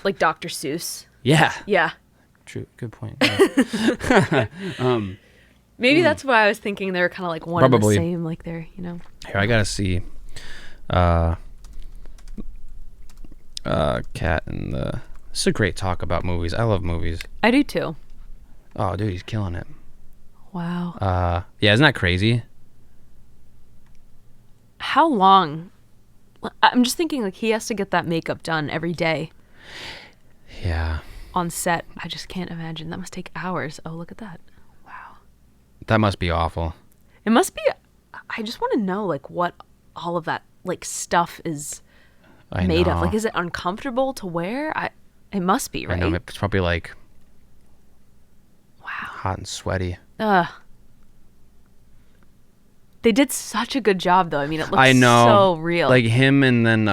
Like Dr. Seuss. Yeah. Yeah. True. Good point. Yeah. Maybe that's why I was thinking they were kind of like one and Probably. the same. Like they're, Here, I gotta see. Cat in the. This is a great talk about movies. I love movies. I do too. Oh, dude, he's killing it. Wow. Yeah, isn't that crazy? How long? I'm just thinking like he has to get that makeup done every day Yeah. on set. I just can't imagine. That must take hours. Oh, look at that. Wow. That must be awful. It must be. I just want to know like what all of that like stuff is I made know. of. Like, is it uncomfortable to wear? It must be, right? I know. It's probably like Wow. hot and sweaty. They did such a good job, though. I mean, it looks I know. so real. Like him and then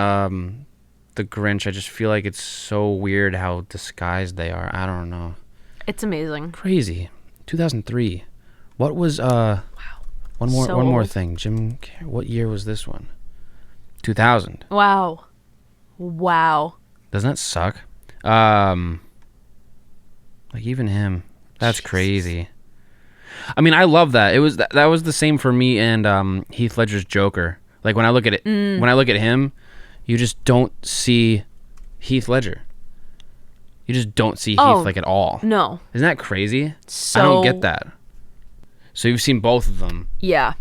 the Grinch. I just feel like it's so weird how disguised they are. I don't know. It's amazing. Crazy. 2003. What was Wow. One So more old. thing. Jim Carrey. What year was this one? 2000. Wow. Wow. Doesn't that suck? Like even him. That's Jesus. crazy. I mean, I love that. It was that was the same for me and Heath Ledger's Joker. Like when I look at it, when I look at him, you just don't see Heath Ledger. You just don't see Oh, Heath like at all. No. Isn't that crazy? So I don't get that. So you've seen both of them. Yeah.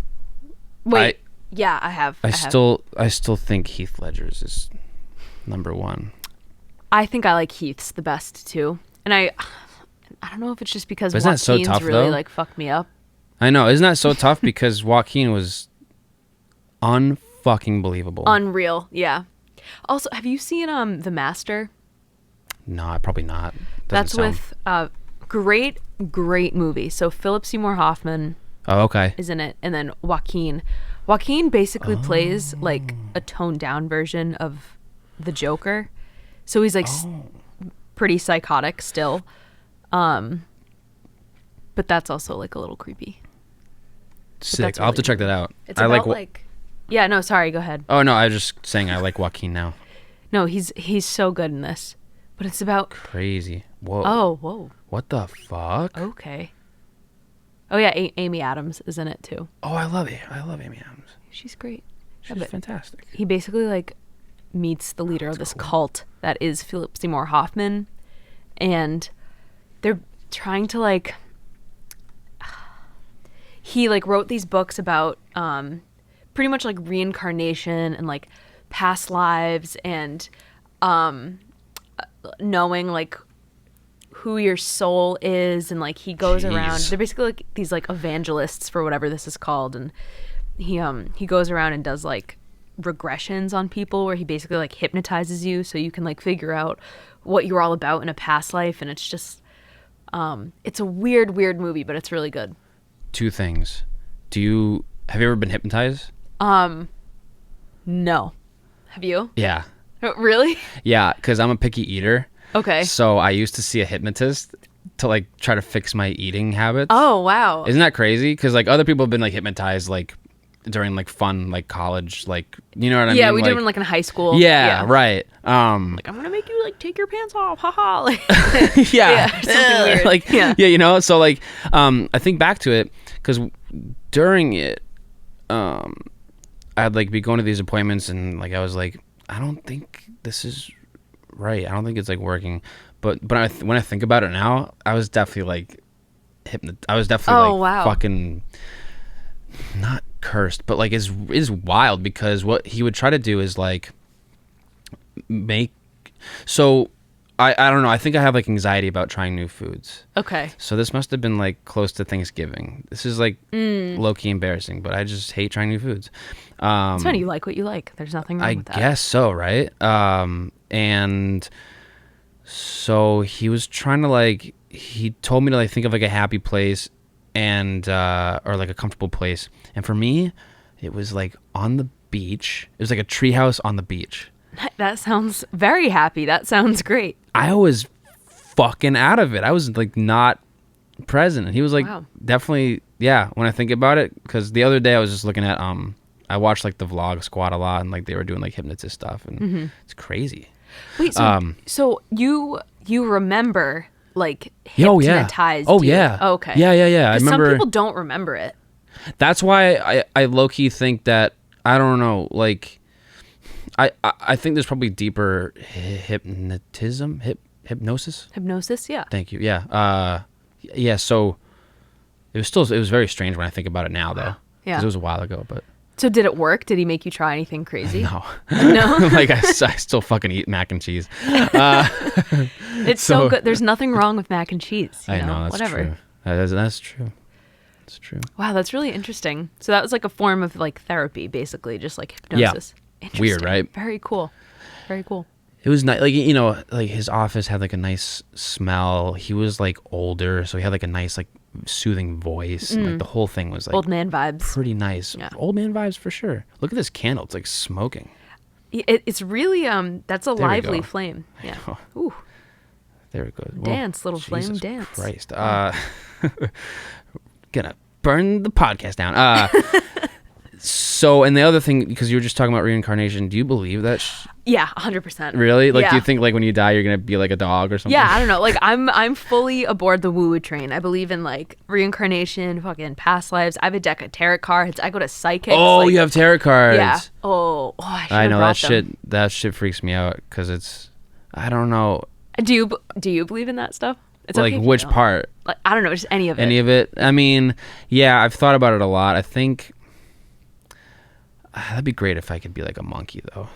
Wait. Yeah, I have. I have. still think Heath Ledger's is number one. I think I like Heath's the best too, and I don't know if it's just because But isn't that so Joaquin's tough, really though? like fucked me up. I know, isn't that so tough? Because Joaquin was unfucking believable. Unreal. Yeah. Also, have you seen The Master? No, probably not. That's Doesn't sound- with great movie. So Philip Seymour Hoffman Oh, okay. is in it, and then Joaquin. Joaquin basically plays like a toned down version of the Joker. So he's like pretty psychotic still. But that's also like a little creepy. Sick. I'll have to check that out. It's about like yeah, no, sorry, go ahead. Oh no, I was just saying I like Joaquin now. No, he's so good in this. But it's about Crazy. Whoa. Oh, whoa. What the fuck? Okay. Oh yeah, Amy Adams is in it too. Oh, I love it. I love Amy Adams. She's great. She's but fantastic. He basically like meets the leader of this cult that is Philip Seymour Hoffman, and they're trying to like. He like wrote these books about pretty much like reincarnation and like past lives and knowing like who your soul is, and like he goes around. They're basically like these like evangelists for whatever this is called, and he goes around and does like regressions on people where he basically like hypnotizes you so you can like figure out what you're all about in a past life, and it's just it's a weird movie, but it's really good. Two things. Have you ever been hypnotized? No. Have you? Yeah. Really? Yeah, because I'm a picky eater. Okay. So I used to see a hypnotist to like try to fix my eating habits. Oh, wow. Isn't that crazy? Because like other people have been like hypnotized like during like fun like college, like, you know what I mean? Yeah, we did it like in high school. Yeah, right. Like, I'm gonna make you like take your pants off, haha. Like, yeah, something weird. Like, yeah, you know. So like, I think back to it because during it, I'd like be going to these appointments and like I was like, I don't think this is right. I don't think it's like working. But when I think about it now, I was definitely like I was definitely fucking not cursed, but like is wild because what he would try to do is like make so I don't know, I think I have like anxiety about trying new foods. Okay. So this must have been like close to Thanksgiving. This is like low-key embarrassing, but I just hate trying new foods. It's funny, you like what you like. There's nothing wrong with that. I guess so, right? And so he was trying to like, he told me to like think of like a happy place and or like a comfortable place. And for me, it was like on the beach. It was like a treehouse on the beach. That sounds very happy. That sounds great. I was fucking out of it. I was like not present. And he was like, definitely, yeah, when I think about it. Because the other day I was just looking at, I watched like the Vlog Squad a lot, and like they were doing like hypnotist stuff, and it's crazy. Wait, so you remember like hypnotized? hypnotized? Oh yeah. Oh, okay. Yeah. I remember. Some people don't remember it. That's why I low key think that, I don't know, like I think there's probably deeper hypnosis. Hypnosis, yeah. Thank you. Yeah. Yeah. So it was very strange when I think about it now, though. Yeah. Because it was a while ago, but. So did it work? Did he make you try anything crazy? No. No? Like I still fucking eat mac and cheese. It's so good. There's nothing wrong with mac and cheese. I know, that's whatever. true. That's true. That's true. Wow, that's really interesting. So that was like a form of like therapy, basically, just like hypnosis. Yeah. Interesting. Weird, right? Very cool. Very cool. It was nice, like, you know, like his office had like a nice smell. He was like older, so he had like a nice like soothing voice, and like the whole thing was like old man vibes. Pretty nice. Yeah. Old man vibes for sure. Look at this candle; it's like smoking. It's really that's a lively flame. Yeah. Ooh. There it goes. Dance, little Jesus flame, dance. Christ. Gonna burn the podcast down. So, and the other thing, because you were just talking about reincarnation, do you believe that? Yeah, 100%. Really? Like, do you think like when you die, you're gonna be like a dog or something? Yeah, I don't know. Like, I'm fully aboard the woo-woo train. I believe in like reincarnation, fucking past lives. I have a deck of tarot cards. I go to psychics. Oh, like, you have tarot cards. Yeah. Oh, I know that them. shit. That shit freaks me out because it's. I don't know. Do you believe in that stuff? It's like okay which part? Like, I don't know, just any of it. Any of it? I mean, yeah, I've thought about it a lot. I think that'd be great if I could be like a monkey, though.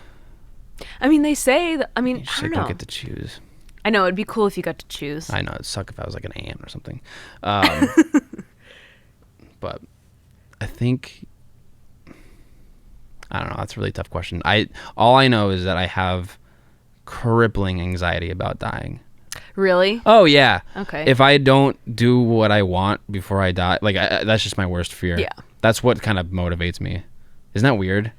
I mean, they say that. I mean, you just, I don't like, know. Don't get to choose. I know it'd be cool if you got to choose. I know it'd suck if I was like an ant or something. But I think I don't know. That's a really tough question. All I know is that I have crippling anxiety about dying. Really? Oh yeah. Okay. If I don't do what I want before I die, like that's just my worst fear. Yeah. That's what kind of motivates me. Isn't that weird?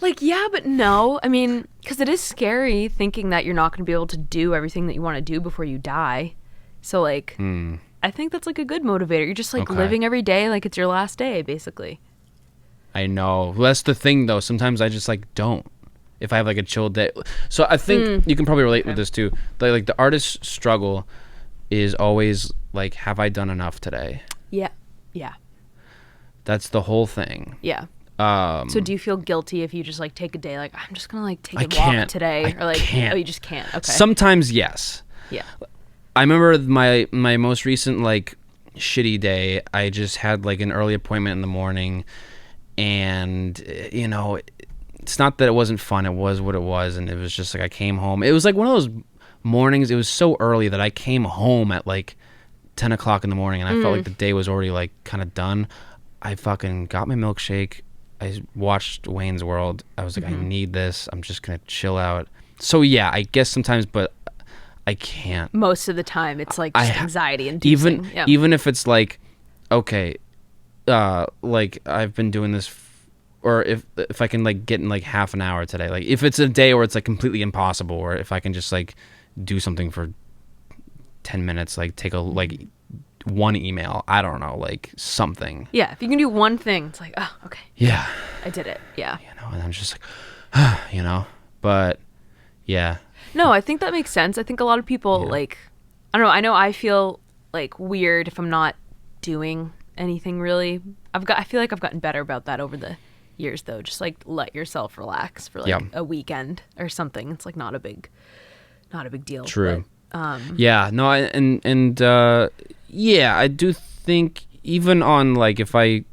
Like, yeah, but no. I mean, because it is scary thinking that you're not going to be able to do everything that you want to do before you die. So, like, I think that's, like, a good motivator. You're just, like, Okay. living every day like it's your last day, basically. I know. Well, that's the thing, though. Sometimes I just, like, don't. If I have, like, a chill day. So I think you can probably relate with this, too. Like, the artist's struggle is always, like, have I done enough today? Yeah. Yeah. That's the whole thing. Yeah. So do you feel guilty if you just, like, take a day, like, I'm just going to, like, take a walk can't. today? I Or, like, can't. oh, you just can't. Okay. Sometimes, yes. Yeah. I remember my most recent, like, shitty day. I just had, like, an early appointment in the morning, and, you know, it's not that it wasn't fun. It was what it was, and it was just, like, I came home. It was, like, one of those mornings. It was so early that I came home at, like, 10 o'clock in the morning, and I felt like the day was already, like, kind of done. I fucking got my milkshake. I watched Wayne's World. I was like, I need this. I'm just going to chill out. So, yeah, I guess sometimes, but I can't. Most of the time, it's, like, just anxiety inducing. Even if it's, like, okay, like, I've been doing this, or if I can, like, get in, like, half an hour today. Like, if it's a day where it's, like, completely impossible, or if I can just, like, do something for 10 minutes, like, take a, like, one email, I don't know, like, something. Yeah, if you can do one thing, it's like, oh, okay. Yeah. I did it. Yeah. You know, and I'm just like, you know, but yeah. No, I think that makes sense. I think a lot of people, like, I don't know, I know I feel, like, weird if I'm not doing anything really. I feel like I've gotten better about that over the years, though. Just, like, let yourself relax for, like, a weekend or something. It's, like, not a big deal. True. But, yeah, no, yeah, I do think even on, like, if I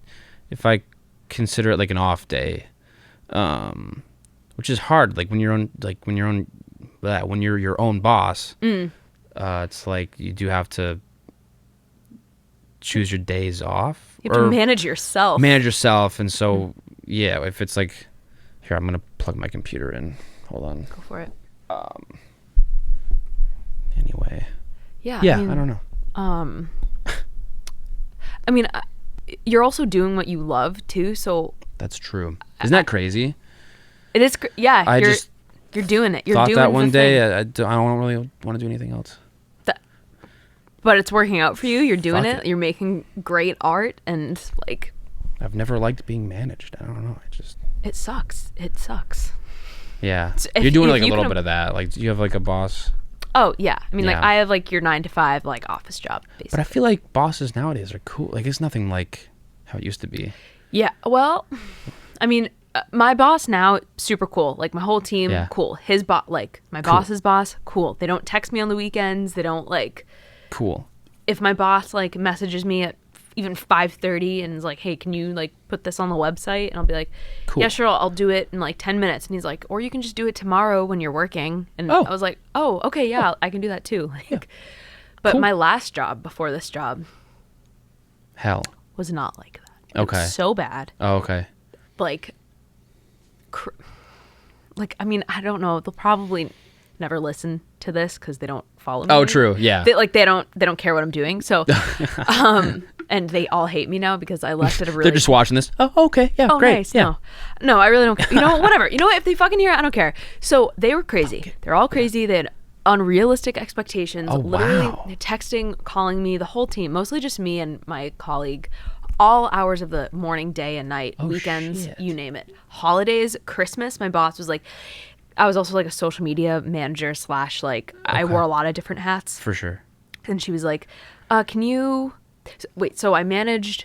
consider it like an off day, which is hard, like when you're your own boss, it's like you do have to choose your days off. you have to manage yourself. And so yeah, if it's like, here, I'm gonna plug my computer in. Hold on. Go for it. Anyway. Yeah. Yeah, I mean, I don't know. I mean, you're also doing what you love too, so That's true. Isn't that crazy? it is. Yeah, just you're doing it. You're thought doing that the one thing. day I don't really want to do anything else. But it's working out for you. You're doing Fuck it. You're making great art, and, like, I've never liked being managed. I don't know. it sucks. It sucks. Yeah. if- You're doing if like a you little can- bit of that. Like, do you have like a boss? Oh yeah. I mean, like, Yeah. I have, like, your 9 to 5, like, office job, basically. But I feel like bosses nowadays are cool. Like, it's nothing like how it used to be. Yeah. Well, I mean, my boss now, super cool. Like, my whole team, Yeah. cool. His boss, like, my boss's boss, cool. They don't text me on the weekends. They don't, like, Cool. if my boss, like, messages me at even 5:30 and is like, hey, can you, like, put this on the website? And I'll be like, Cool. yeah, sure, I'll do it in, like, 10 minutes. And he's like, or you can just do it tomorrow when you're working. And Oh. I was like, oh, okay, yeah, I can do that too. Like, but Cool. my last job before this job Hell. was not like that. It Okay. was so bad. Oh, okay. Like, I mean, I don't know. They'll probably never listen to this because they don't follow me. Oh, true. Yeah. They don't care what I'm doing. So, and they all hate me now because I left at a really. They're just watching this. Oh, okay. Yeah, Oh, great. nice. Yeah. No, I really don't care. You know, whatever. You know what? If they fucking hear it, I don't care. So they were crazy. They're all crazy. They had unrealistic expectations. Oh, literally wow. texting, calling me, the whole team, mostly just me and my colleague, all hours of the morning, day, and night, weekends, shit. you name it. Holidays, Christmas, my boss was like, I was also like a social media manager / like, I wore a lot of different hats. For sure. And she was like, can you wait, so I managed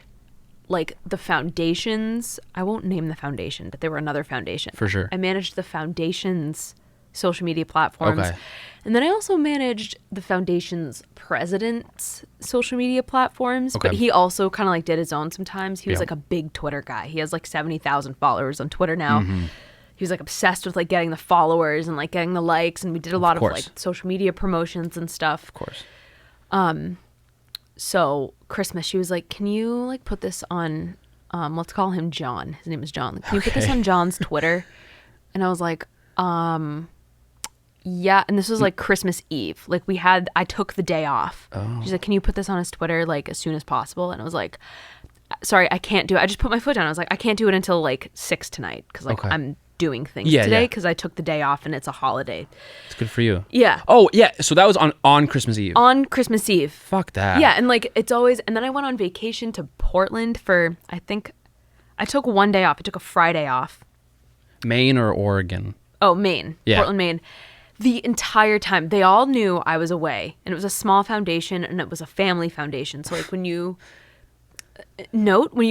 like the foundations. I won't name the foundation, but they were another foundation. For sure. I managed the foundation's social media platforms. Okay. And then I also managed the foundation's president's social media platforms. But Okay. he also kind of like did his own sometimes. He was Yeah. like a big Twitter guy. He has like 70,000 followers on Twitter now. Mm-hmm. He was like obsessed with like getting the followers and like getting the likes. And we did a lot of course. like social media promotions and stuff. Of course. So Christmas, she was like, can you like put this on, let's call him John. His name is John. Can you put this Okay. on John's Twitter? And I was like, yeah. And this was like Christmas Eve. Like I took the day off. Oh. She's like, can you put this on his Twitter like as soon as possible? And I was like, sorry, I can't do it. I just put my foot down. I was like, I can't do it until like 6 tonight because like Okay. I'm doing things Yeah, today yeah. because I took the day off and it's a holiday. It's good for you. Yeah. Oh yeah. So that was on Christmas Eve. On Christmas Eve. Fuck that. Yeah, and like it's always, and then I went on vacation to Portland for, I think, I took one day off. I took a Friday off. Maine or Oregon? Oh, Maine. Yeah. Portland, Maine. The entire time, they all knew I was away, and it was a small foundation, and it was a family foundation. So like when you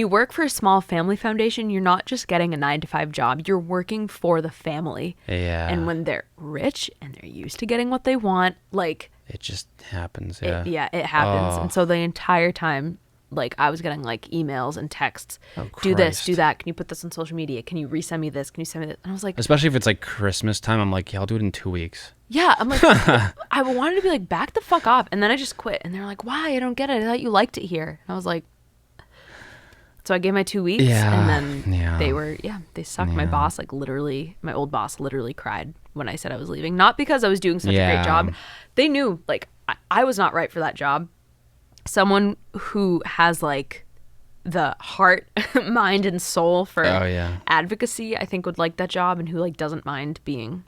work for a small family foundation, you're not just getting a 9-to-5 job. You're working for the family. Yeah. And when they're rich and they're used to getting what they want, like It just happens. Yeah. it happens. Oh. And so the entire time, like I was getting like emails and texts. Oh, do this, Christ. do that. Can you put this on social media? Can you resend me this? Can you send me that? And I was like, Especially if it's like Christmas time, I'm like, yeah, I'll do it in 2 weeks. yeah. I'm like, I wanted to be like, back the fuck off. And then I just quit. And they're like, why? I don't get it. I thought you liked it here. And I was like, so I gave my 2 weeks. Yeah, And then yeah. they sucked. My Yeah. boss, like literally, my old boss literally cried when I said I was leaving. Not because I was doing such a Yeah. great job. They knew like I was not right for that job. Someone who has like the heart, mind, and soul for Oh, yeah. advocacy, I think would like that job, and who like doesn't mind being,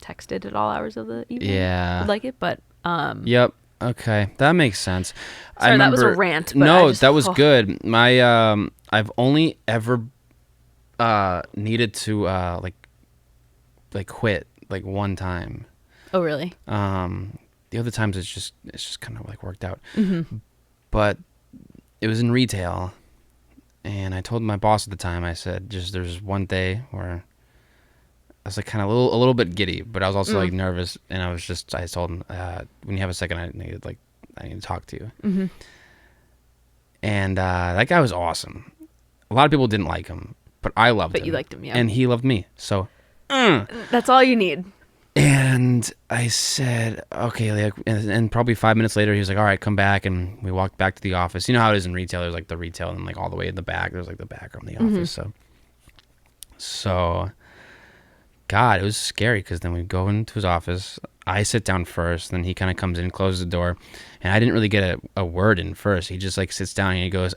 texted at all hours of the evening. Yeah. Would like it, but Yep. Okay, that makes sense. Sorry, that was a rant, but No, I just- that was oh. good. I've only ever needed to like quit like one time. Oh really? The other times it's just kind of like worked out. Mm-hmm. But it was in retail, and I told my boss at the time. I said, just there's one day where I was like kind of a little bit giddy, but I was also like nervous, and I told him, when you have a second, I need to talk to you. Mm-hmm. And that guy was awesome. A lot of people didn't like him, but I loved him. But you liked him, yeah. And he loved me. So, That's all you need. and I said, okay, like, and probably 5 minutes later, he was like, all right, come back. And we walked back to the office. You know how it is in retail. There's like the retail, and like all the way in the back, there's like the back room, the office. So, God, it was scary because then we go into his office. I sit down first, then he kind of comes in, closes the door, and I didn't really get a word in first. He just like sits down and he goes,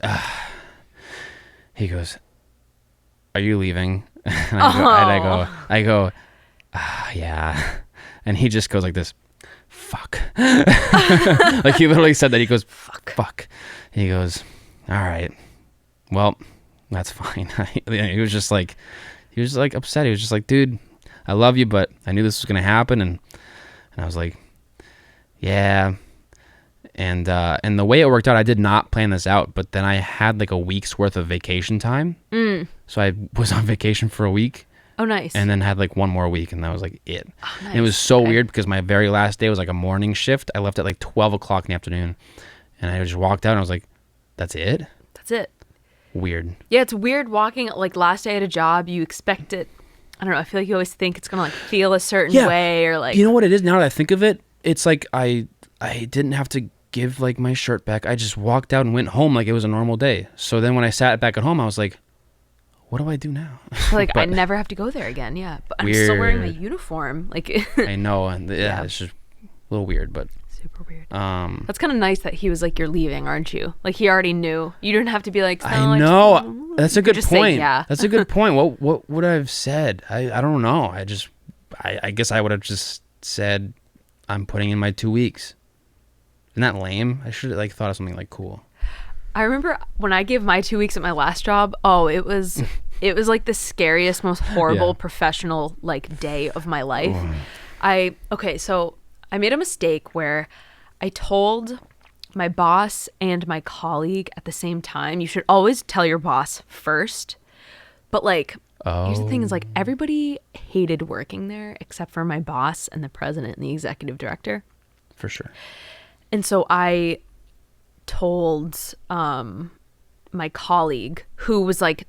are you leaving? And I go, yeah. And he just goes like this, fuck. Like he literally said that. He goes, fuck. He goes, all right, well, that's fine. He was just like upset. He was just like, dude, I love you, but I knew this was going to happen. And I was like, yeah. And the way it worked out, I did not plan this out, but then I had like a week's worth of vacation time. So I was on vacation for a week. Oh, nice. And then had like one more week, and that was like it. Oh, And it was nice. so Okay. weird because my very last day was like a morning shift. I left at like 12 o'clock in the afternoon, and I just walked out and I was like, that's it? That's it. Weird. Yeah, it's weird walking, like last day at a job, you expect it. I don't know. I feel like you always think it's going to like feel a certain way or like. You know what it is now that I think of it? It's like I didn't have to give like my shirt back. I just walked out and went home like it was a normal day. So then when I sat back at home, I was like, what do I do now? Like I But- never have to go there again. Yeah. But I'm still wearing my Weird. uniform. Like I know, and yeah, Yeah. it's just a little weird, but super weird. That's kind of nice that he was like, you're leaving, aren't you? Like he already knew. You didn't have to be like, I know. That's a good just say point. yeah. That's a good point. What would I have said? I don't know. I guess I would have just said, I'm putting in my 2 weeks. Isn't that lame? I should have like thought of something like cool. I remember when I gave my 2 weeks at my last job. Oh, it was like the scariest, most horrible Yeah. professional like day of my life. So I made a mistake where I told my boss and my colleague at the same time. You should always tell your boss first. But like, here's the thing: is like everybody hated working there except for my boss and the president and the executive director. For sure. And so I told my colleague, who was like,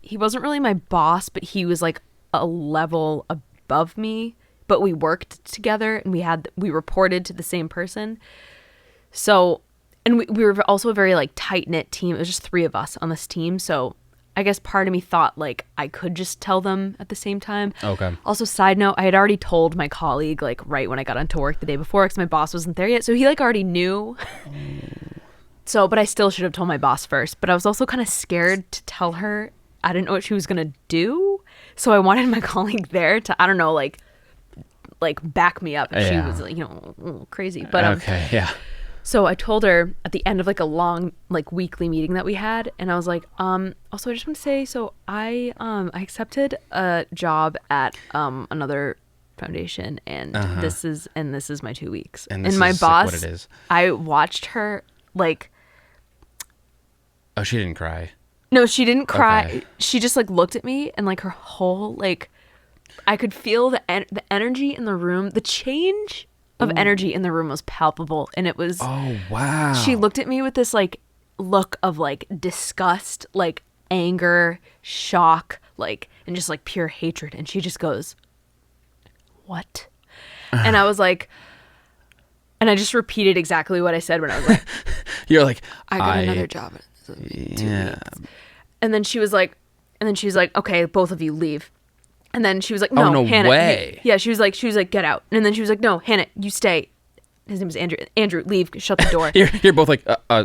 he wasn't really my boss, but he was like a level above me, but we worked together and we reported to the same person. So, and we were also a very like tight knit team. It was just 3 of us on this team. So I guess part of me thought like I could just tell them at the same time. Okay. Also, side note, I had already told my colleague like right when I got onto work the day before because my boss wasn't there yet. So he like already knew. but I still should have told my boss first. But I was also kind of scared to tell her. I didn't know what she was going to do. So I wanted my colleague there to, I don't know, like back me up if she was, like, you know, a little crazy. But Okay, yeah. so I told her at the end of like a long like weekly meeting that we had, and I was like, also I just want to say, so I accepted a job at another foundation, and this is my 2 weeks. And And this my is, like, boss, what it is. I watched her like, Oh, she didn't cry. no, she didn't cry. Okay. She just like looked at me, and like her whole like, I could feel the energy in the room. The change of energy in the room was palpable, and it was. Oh, wow. She looked at me with this like look of like disgust, like anger, shock, like, and just like pure hatred. And she just goes, "What?" And I was like, and I just repeated exactly what I said when I was like, You're like, "I got another job in 2 yeah. weeks." And then she was like, "Okay, both of you leave." And then she was like, "No, Oh, no Hannah." way. Yeah, she was like, "Get out." And then she was like, "No, Hannah, you stay." His name is Andrew. Andrew, leave. Shut the door. You're both like,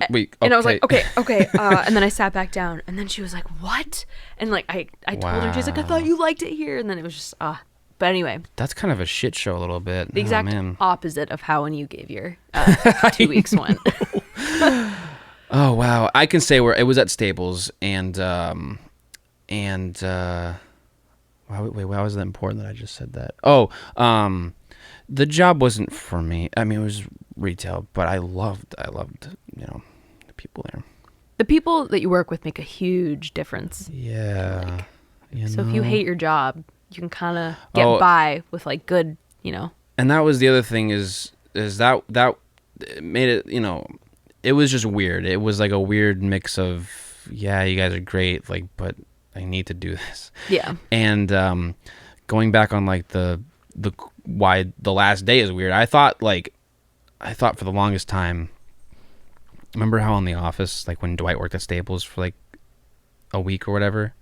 wait. Okay. And I was like, okay. And then I sat back down, and then she was like, "What?" And like I told her, she's like, "I thought you liked it here." And then it was just But anyway, That's kind of a shit show a little bit. the exact man. opposite of how when you gave your 2 weeks went. Oh, wow. I can say where it was at Staples, and wait, why was that important that I just said that? Oh, the job wasn't for me. I mean, it was retail, but I loved, you know, the people there. The people that you work with make a huge difference. Yeah. So if you know? hate your job, you can kind of get Oh. by with like good, you know. And that was the other thing is that made it, you know, it was just weird. It was like a weird mix of, yeah, you guys are great, like, but I need to do this. Yeah. And going back on like the why the last day is weird. I thought for the longest time. Remember how in The Office, like when Dwight worked at Staples for like a week or whatever,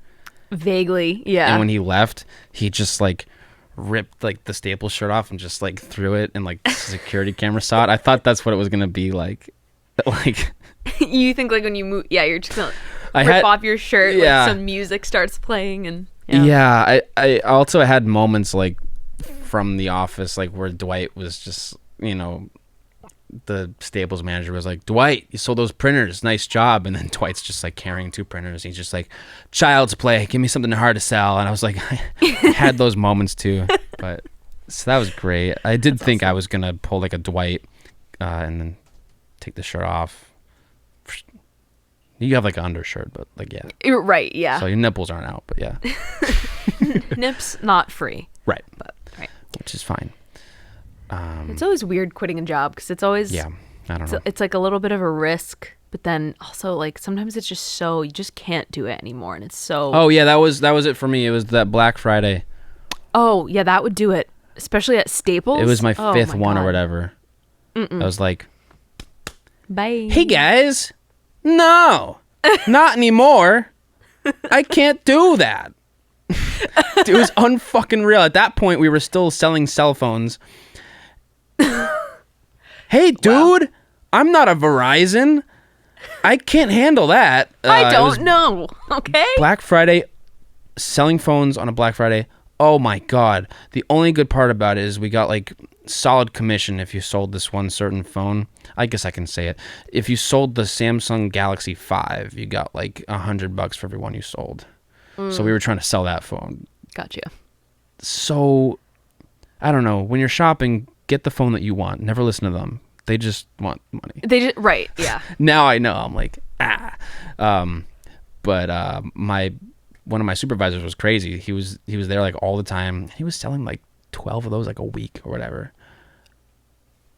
Vaguely, yeah. and when he left, he just like ripped like the Staples shirt off and just like threw it, and like the security camera saw it. I thought that's what it was gonna be like. Like You think like when you move, yeah, you're just gonna I rip had- off your shirt, yeah. like some music starts playing, and yeah. I also had moments like from The Office, like where Dwight was just, you know, the Staples manager was like, "Dwight, you sold those printers, nice job." And then Dwight's just like carrying two printers. He's just like, "Child's Play, give me something hard to sell." And I was like, I had those moments too. But so that was great. I did think I was gonna pull like a Dwight and then take the shirt off. You have like an undershirt, but like, yeah. You're right, yeah. So your nipples aren't out, but yeah. Nips not free, Right. but right. Which is fine. It's always weird quitting a job because it's always Yeah. I don't know. it's like a little bit of a risk, but then also like sometimes it's just so you just can't do it anymore, and it's so. Oh yeah, that was it for me. It was that Black Friday. Oh yeah, that would do it, especially at Staples. It was my Oh, fifth my one or God. whatever. I was like, Bye. "Hey guys, no, not anymore. I can't do that." It was unfucking real. At that point, we were still selling cell phones. Hey, dude, I'm not a Verizon. I can't handle that. I it was don't know. Okay. Black Friday, selling phones on a Black Friday. Oh my God. The only good part about it is we got like solid commission if you sold this one certain phone. I guess I can say it. If you sold the Samsung Galaxy 5, you got like $100 for every one you sold. So we were trying to sell that phone. Gotcha. So I don't know. When you're shopping, get the phone that you want. Never listen to them. They just want money. They just right. Yeah. Now I know. I'm like, but one of my supervisors was crazy. He was there like all the time. He was selling like 12 of those like a week or whatever.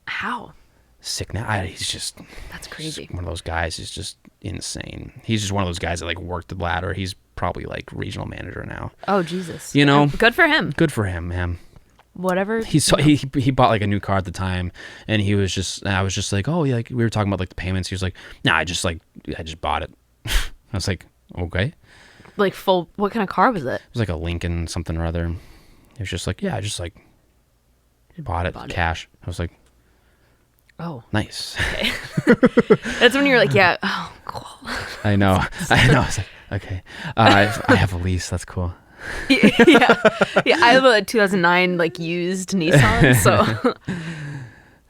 How? Sick now. He's just That's crazy. one of those guys. He's just insane. He's just one of those guys that like worked the ladder. He's probably like regional manager now. Oh Jesus. You know? Good for him. Good for him, man. Whatever. He bought like a new car at the time, and I was just like, oh yeah, like we were talking about like the payments. He was like, nah, I just bought it. I was like, okay. Like full. What kind of car was it? It was like a Lincoln something or other. He was just like, yeah, I just like bought it cash. I was like, Oh, Nice. okay. That's when you're like, yeah. Oh, cool. I know. I know. I was like, okay. I have a lease. That's cool. Yeah. Yeah. I have a 2009 like used Nissan, so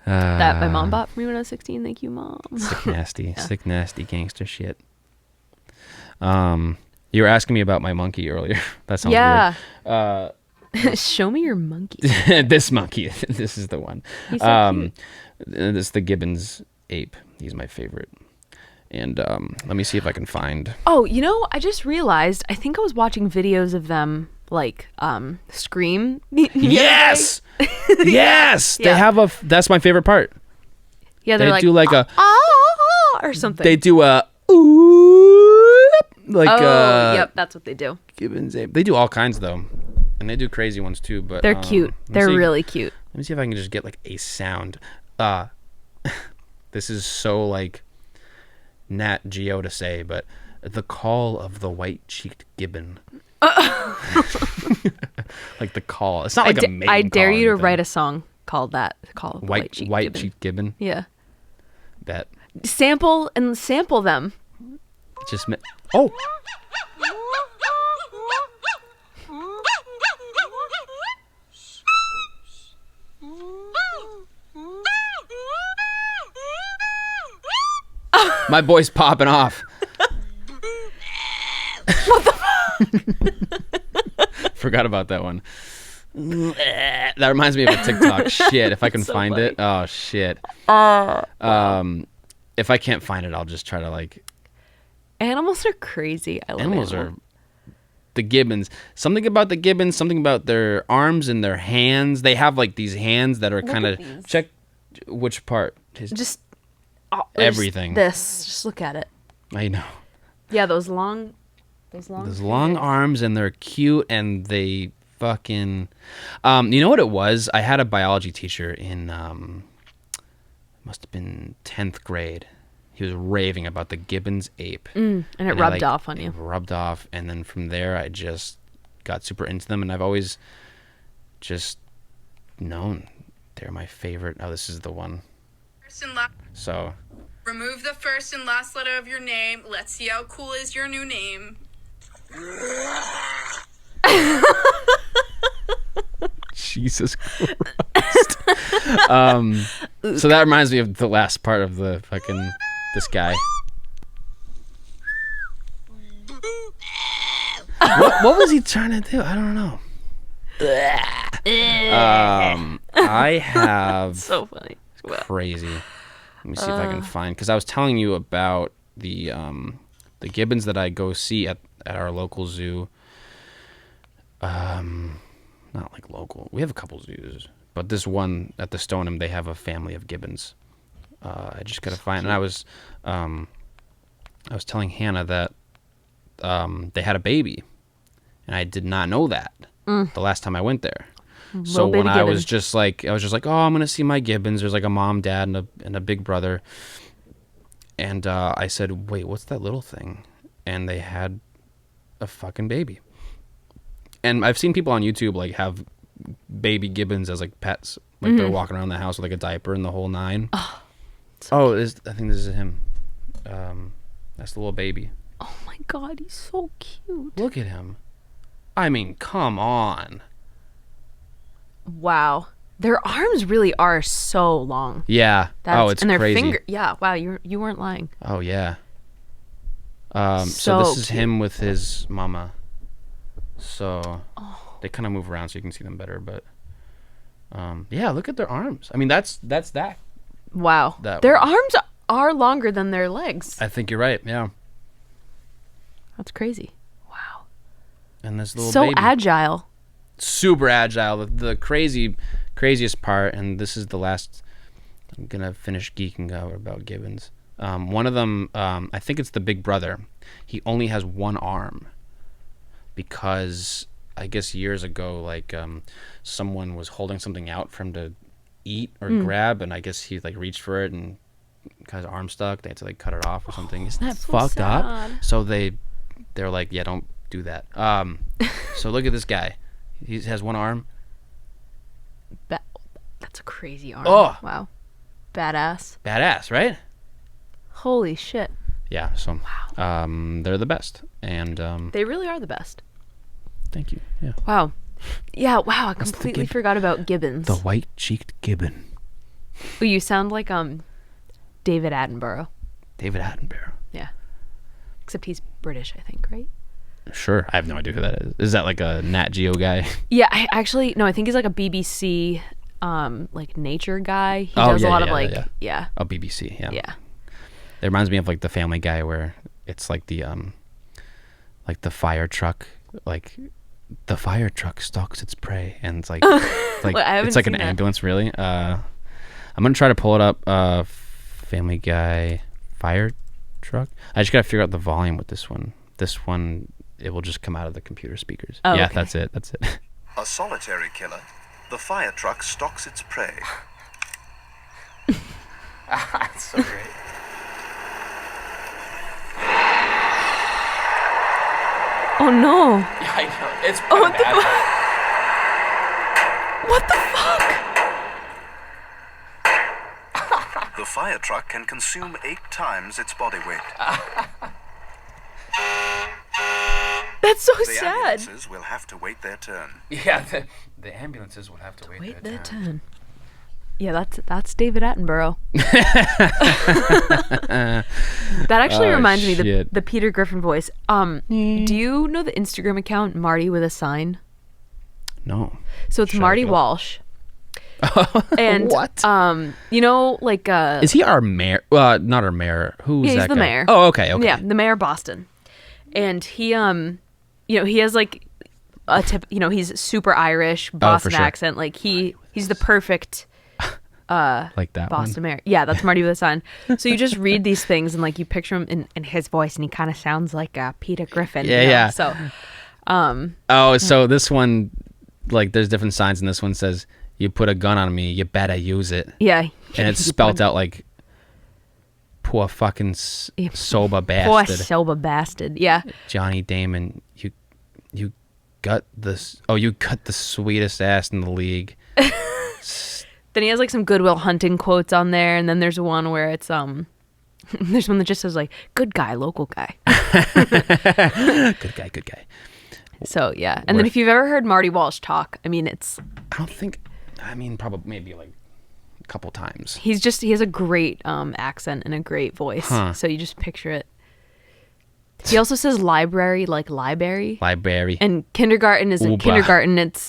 that my mom bought for me when I was 16. Thank you, Mom. Sick nasty gangster shit. You were asking me about my monkey earlier. That sounds weird. Show me your monkey. This monkey. This is the one. He's so cute. This is the Gibbon's ape. He's my favorite. And let me see if I can find. Oh, I just realized. I think I was watching videos of them like scream. Yes. Yes. Yeah. They have that's my favorite part. Yeah, they're They like do like a or something. They do a ooh, like yep, that's what they do. Gibbon's ape. They do all kinds though, and they do crazy ones too. But They're cute. They're really cute. Let me see if I can just get like a sound. This is so like Nat Geo to say, but the call of the White Cheeked Gibbon. Like the call. It's not like a maiden I dare call or you to anything. write a song called that. Call of the White Gibbon. Cheeked Gibbon. Yeah. Bet. Sample them. Just oh. My boy's popping off. Forgot about that one. That reminds me of a TikTok. Shit, if I can So find funny. it. Oh shit. If I can't find it, I'll just try to like. Animals are crazy. I love Animals are the Gibbons. Something about the Gibbons. Something about their arms and their hands. They have like these hands that are kind of. Check which part. just Everything. Just look at it. I know. Yeah, those long Those long arms, and they're cute, and they fucking. You know what it was? I had a biology teacher in must have been 10th grade. He was raving about the Gibbon's ape, and it rubbed off on you. It rubbed off, and then from there, I just got super into them, and I've always just known they're my favorite. Oh, this is the one. So. Remove the first and last letter of your name. Let's see how cool is your new name. Jesus Christ. So that reminds me of the last part of the fucking this guy. What was he trying to do? I don't know. I have So funny. crazy. Let me see if I can find, because I was telling you about the gibbons that I go see at our local zoo. Not like local. We have a couple zoos, but this one at the Stoneham, they have a family of gibbons. I just gotta find. And I was telling Hannah that they had a baby, and I did not know that the last time I went there. So when I was just like, oh, I'm gonna see my gibbons. There's like a mom, dad, and a big brother. And I said, wait, what's that little thing? And they had a fucking baby. And I've seen people on YouTube like have baby gibbons as like pets, like they're walking around the house with like a diaper and the whole nine. I think this is him. That's the little baby. Oh my god, he's so cute. Look at him. I mean, come on. Wow. Their arms really are so long. Yeah. It's and their crazy. Yeah, wow, you weren't lying. Oh yeah. So this is cute. him with his mama. So they kind of move around so you can see them better, but yeah, look at their arms. I mean, that's that. Wow. That Their one. arms are longer than their legs. I think you're right. Yeah. That's crazy. Wow. And this little So baby. agile. Super agile. The craziest part, and this is the last. I'm gonna finish geeking out about gibbons. One of them, I think it's the big brother. He only has one arm because I guess years ago, like someone was holding something out for him to eat or grab, and I guess he like reached for it and got his arm stuck. They had to like cut it off or something. Isn't that so fucked up? sad. So they're like, yeah, don't do that. So look at this guy. He has one arm. That's a crazy arm. Oh. Wow. Badass. Badass, right? Holy shit. Yeah, so they're the best. And They really are the best. thank you. Yeah. Wow. Yeah, wow, I What's the completely gibbon? forgot about gibbons. The White Cheeked Gibbon. Ooh, you sound like David Attenborough. David Attenborough. Yeah. Except he's British, I think, right? Sure. I have no idea who that is. Is that like a Nat Geo guy? Yeah, I think he's like a BBC like nature guy. He Oh, does yeah, a lot yeah, of like yeah. yeah. Oh, BBC. Yeah. Yeah. It reminds me of like the Family Guy where it's like the fire truck, like the fire truck stalks its prey, and it's like like Well, I haven't it's like an seen that. ambulance, really. I'm gonna try to pull it up. Family Guy fire truck. I just gotta figure out the volume with this one. This one, it will just come out of the computer speakers. Oh, Yeah, okay. that's it. That's it. A solitary killer, the fire truck stalks its prey. That's so great. Oh no. Yeah, I know. It's Oh, what the What the fuck? The fire truck can consume 8 times its body weight. That's so The sad. ambulances will have to wait their turn. Yeah, the ambulances would have to Wait their turn. Yeah, that's David Attenborough. That actually Oh, reminds me shit. the Peter Griffin voice. Do you know the Instagram account Marty with a sign? No. So it's Sure, Marty yeah. Walsh. And What? you know, like Is he our mayor? Not our mayor. Who's Yeah, he's that the guy? mayor. Oh, okay, okay. yeah, the mayor of Boston. And he you know, he has like a tip, you know, he's super Irish, Boston sure. accent. Like he's the perfect Like that Boston one. mayor. Yeah, that's Marty with a sign. So you just read these things and like you picture him in his voice, and he kind of sounds like Peter Griffin. Yeah, you know? yeah. So Oh, so this one, like, there's different signs, and this one says, "You put a gun on me, you better use it," yeah, and it's spelt out like, "Poor fucking sober poor bastard, sober bastard. Yeah, Johnny Damon, you got this. Oh, you got the sweetest ass in the league." Then he has like some Goodwill Hunting quotes on there, and then there's one where it's there's one that just says like "good guy, local guy." Good guy, good guy. So yeah, and then if you've ever heard Marty Walsh talk, I mean, I don't think. I mean, probably maybe like a couple times. he has a great accent and a great voice. Huh. So you just picture it. He also says library, like library, Library, and kindergarten isn't Uba. kindergarten. It's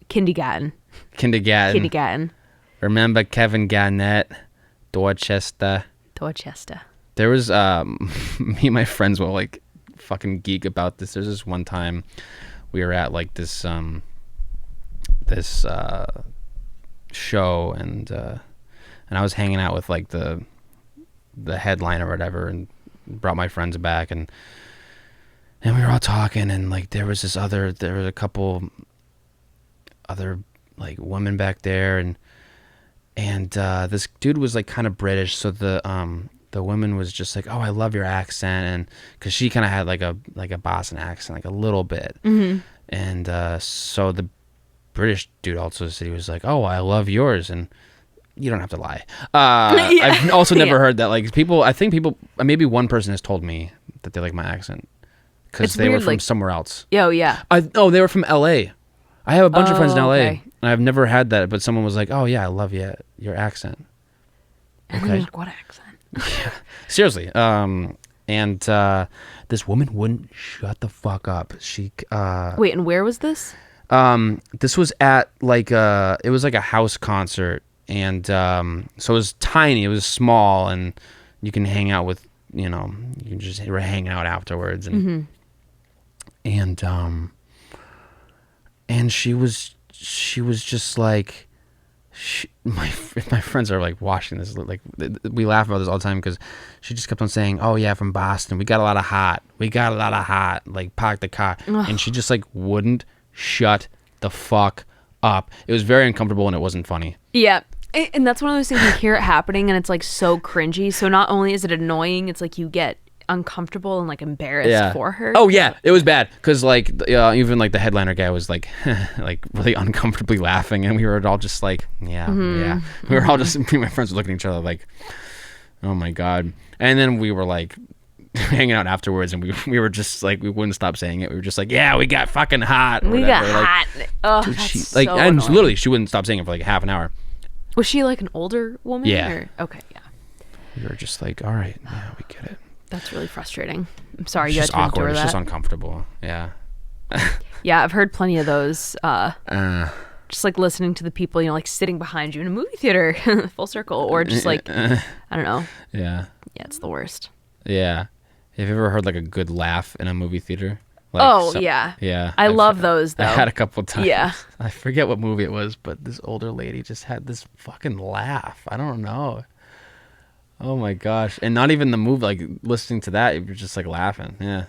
kindergarten. kindergarten. Remember Kevin Garnett, Dorchester. There was me and my friends will like fucking geek about this. There's this one time we were at like this show, and I was hanging out with like the headline or whatever, and brought my friends back, and we were all talking, and like there was a couple other like women back there, and this dude was like kind of British, so the woman was just like, "Oh, I love your accent," and because she kind of had like a Boston accent, like a little bit, and so the British dude also said, he was like, "Oh, I love yours," and you don't have to lie. Yeah. I've also never Yeah. heard that. Like I think people, maybe one person has told me that they like my accent because It's they were weird, from like- somewhere else. Oh yeah. They were from L.A. I have a bunch of friends in Oh, L.A. okay. and I've never had that, but someone was like, "Oh yeah, I love your accent." And then Okay. you're like, what accent? Seriously. And this woman wouldn't shut the fuck up. She Wait, and where was this? this was at like it was like a house concert, and so it was tiny, it was small, and you can hang out with, you know, you can just hang out afterwards, and and she was just like, my friends are like watching this, like we laugh about this all the time, because she just kept on saying, "Oh yeah, from Boston, we got a lot of hot, like park the car," and she just like wouldn't shut the fuck up. It was very uncomfortable, and it wasn't funny. Yeah. And that's one of those things, you hear it happening and it's like so cringy. So not only is it annoying, it's like you get uncomfortable and like embarrassed for her. Oh yeah, it was bad because like even like the headliner guy was like like really uncomfortably laughing, and we were all just like, yeah. We were all just me and my friends were looking at each other like, oh my god. And then we were like hanging out afterwards, and we were just like, we wouldn't stop saying it. We were just like, yeah, we got fucking hot. We got hot. Oh, dude, that's she, like, so and annoying. literally, she wouldn't stop saying it for like half an hour. Was she like an older woman? Yeah. Or? Okay, yeah. We were just like, all right, yeah, we get it. That's really frustrating. I'm sorry It's you had just to awkward. endure It's that. just uncomfortable. Yeah. Yeah, I've heard plenty of those. Just like listening to the people, you know, like sitting behind you in a movie theater, full circle, or just like, I don't know. Yeah. Yeah, it's the worst. Yeah. Have you ever heard like a good laugh in a movie theater? Like, Oh, yeah. Yeah. I love those, though. I had a couple times. Yeah. I forget what movie it was, but this older lady just had this fucking laugh. I don't know. Oh my gosh. And not even the movie, like listening to that, you're just like laughing. Yeah.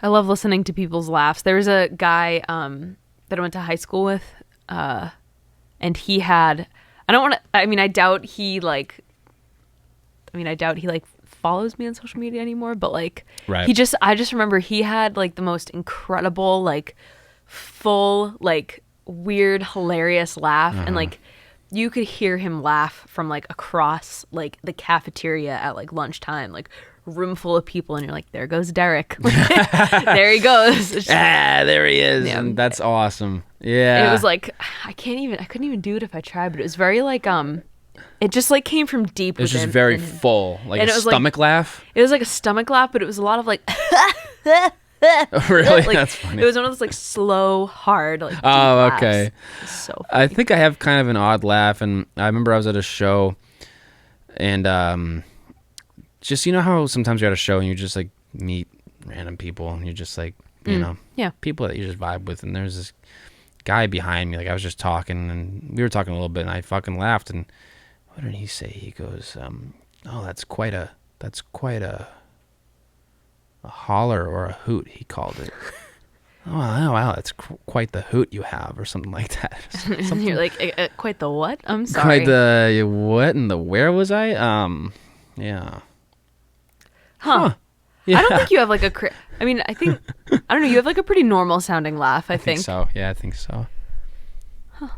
I love listening to people's laughs. There was a guy that I went to high school with, and he had, I doubt he follows me on social media anymore, but like, Right. I just remember he had like the most incredible, like full, like weird, hilarious laugh. And like, you could hear him laugh from like across like the cafeteria at like lunchtime, like room full of people. And you're like, there goes Derek. There he goes. It's just- There he is. Yeah. And that's awesome. Yeah. It was like, I couldn't even do it if I tried, but it was very like, it just like came from deep it was within. just very and full, like and a it was like- stomach laugh. It was like a stomach laugh, but it was a lot of like, Really? like That's funny. it was one of those like slow, hard, like deep Oh, laughs. okay. It was so funny. I think I have kind of an odd laugh, and I remember I was at a show, and just, you know how sometimes you're at a show and you just like meet random people, and you're just like, you know, yeah. people that you just vibe with, and there's this guy behind me, like I was just talking, and we were talking a little bit, and I fucking laughed, and what did he say? He goes, oh, that's quite a holler or a hoot, he called it. Oh wow, that's quite the hoot you have, or something like that. And you're like, quite the what? I'm sorry. Quite the what and the where was I? Yeah. Huh. Yeah. I don't think you have like a. I mean, I don't know. You have like a pretty normal sounding laugh. I think. so. Yeah, I think so. Huh.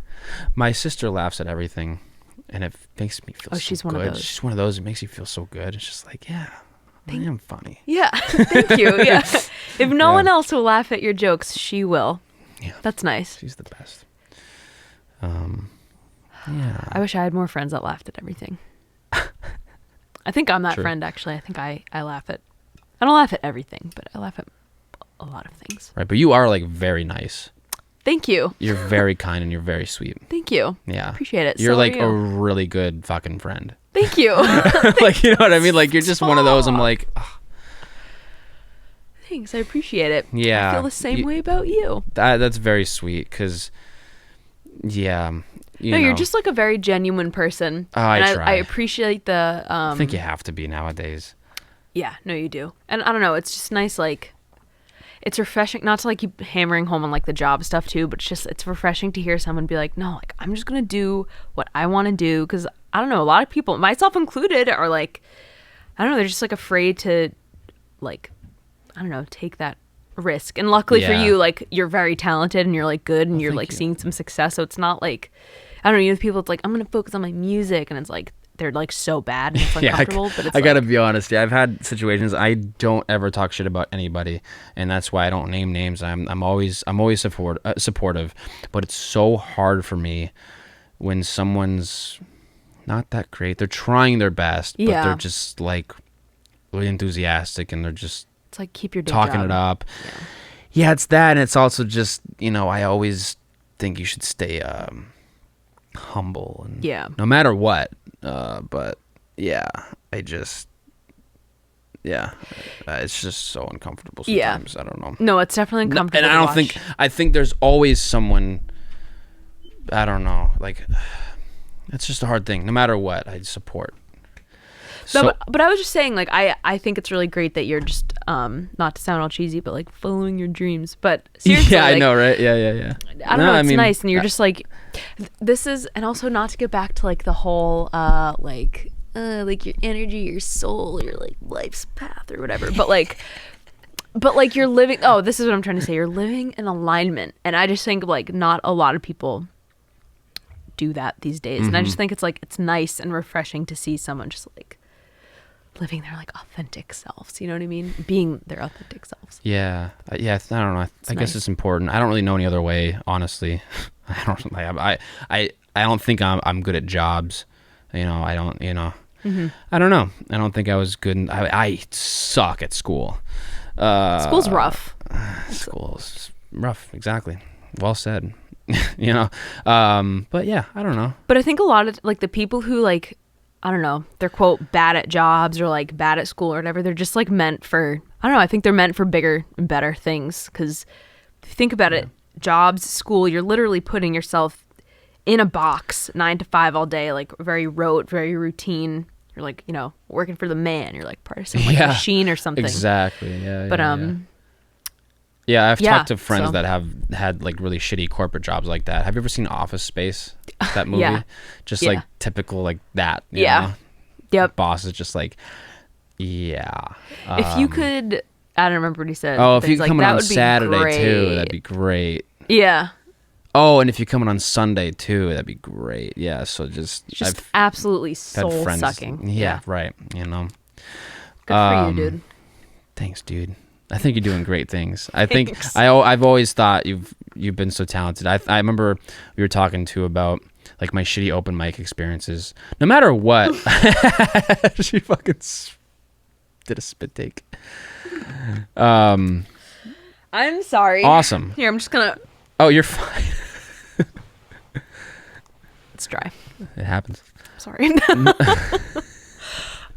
My sister laughs at everything, and it makes me feel. Oh, so she's good. one of those. She's one of those. It makes you feel so good. It's just like, yeah, I am funny. Yeah. Thank you. Yeah. If no one else will laugh at your jokes, she will. Yeah, That's nice. she's the best. Yeah. I wish I had more friends that laughed at everything. I think I'm that True. friend, actually. I think I laugh at... I don't laugh at everything, but I laugh at a lot of things. Right, but you are like very nice. Thank you. You're very kind and you're very sweet. Thank you. Yeah, Appreciate it. You're So like are you. a really good fucking friend. Thank you. Like, you know what I mean? Like, you're just one of those. I'm like, ugh, Thanks. I appreciate it. Yeah. I feel the same way about you. that's very sweet. Cause, yeah, you know, You're just like a very genuine person. Oh, I and try. I appreciate the... I think you have to be nowadays. Yeah, no, you do. And I don't know, it's just nice, like, it's refreshing, not to like keep hammering home on like the job stuff too, but it's refreshing to hear someone be like, no, like, I'm just going to do what I want to do. Cause I don't know, a lot of people, myself included, are like, I don't know, they're just like afraid to like, I don't know, take that risk. And luckily for Yeah. you, like, you're very talented and you're like good and you're thank like you. seeing some success. So it's not like, I don't know, you know, people, it's like, I'm going to focus on my music. And it's like, they're like so bad and it's Yeah, uncomfortable. But it's I gotta like, be honest. Yeah, I've had situations. I don't ever talk shit about anybody, and that's why I don't name names. I'm always supportive, but it's so hard for me when someone's not that great. They're trying their best, but Yeah. they're just like really enthusiastic, and they're just it's like, keep your day talking job. it up. Yeah, it's that, and it's also just, you know, I always think you should stay humble, and Yeah. no matter what. But yeah, it's just so uncomfortable Yeah. sometimes. I don't know. No, it's definitely uncomfortable. And I to don't watch. I think there's always someone, I don't know, like, it's just a hard thing. No matter what, I support. No, So, but I was just saying, like, I think it's really great that you're just, not to sound all cheesy, but like following your dreams. But seriously, yeah, I like, know, right? Yeah. I don't know, it's nice, and you're just like, this is, and also not to get back to like the whole, like, like your energy, your soul, your like life's path or whatever. But you're living. Oh, this is what I'm trying to say. You're living in alignment, and I just think like not a lot of people do that these days. And I just think it's like it's nice and refreshing to see someone just like living their like authentic selves. You know what I mean? Being their authentic selves. Yeah. Yeah. I don't know. I guess it's important. I don't really know any other way, honestly. I don't. I don't think I'm good at jobs. You know. I don't. You know. I don't know. I don't think I was good. I suck at school. School's rough. School's rough. Exactly. Well said. You know. But yeah, I don't know. But I think a lot of like the people who like, I don't know, they're quote bad at jobs or like bad at school or whatever. They're just like meant for, I don't know. I think they're meant for bigger and better things. Because if you think about it, jobs, school, you're literally putting yourself in a box 9 to 5 all day, like very rote, very routine. You're like, you know, working for the man. You're like part of some like machine or something. Exactly. Yeah. But yeah, I've talked to friends that have had like really shitty corporate jobs like that. Have you ever seen Office Space? That movie? Just like typical like that. You know? Yep. Boss is just like, yeah. If you could, I don't remember what he said. Oh, if you like, come in that on would be Saturday great. too, that'd be great. Yeah. Oh, and if you come in on Sunday too, that'd be great. Yeah. So Just I've absolutely had soul friends- sucking. Yeah, right. You know. Good for you, dude. Thanks, dude. I think you're doing great things. I think Thanks. I've always thought you've been so talented. I remember we were talking too about like my shitty open mic experiences. No matter what, she fucking did a spit take. I'm sorry. Awesome. Here, I'm just gonna. Oh, you're fine. It's dry. It happens. Sorry.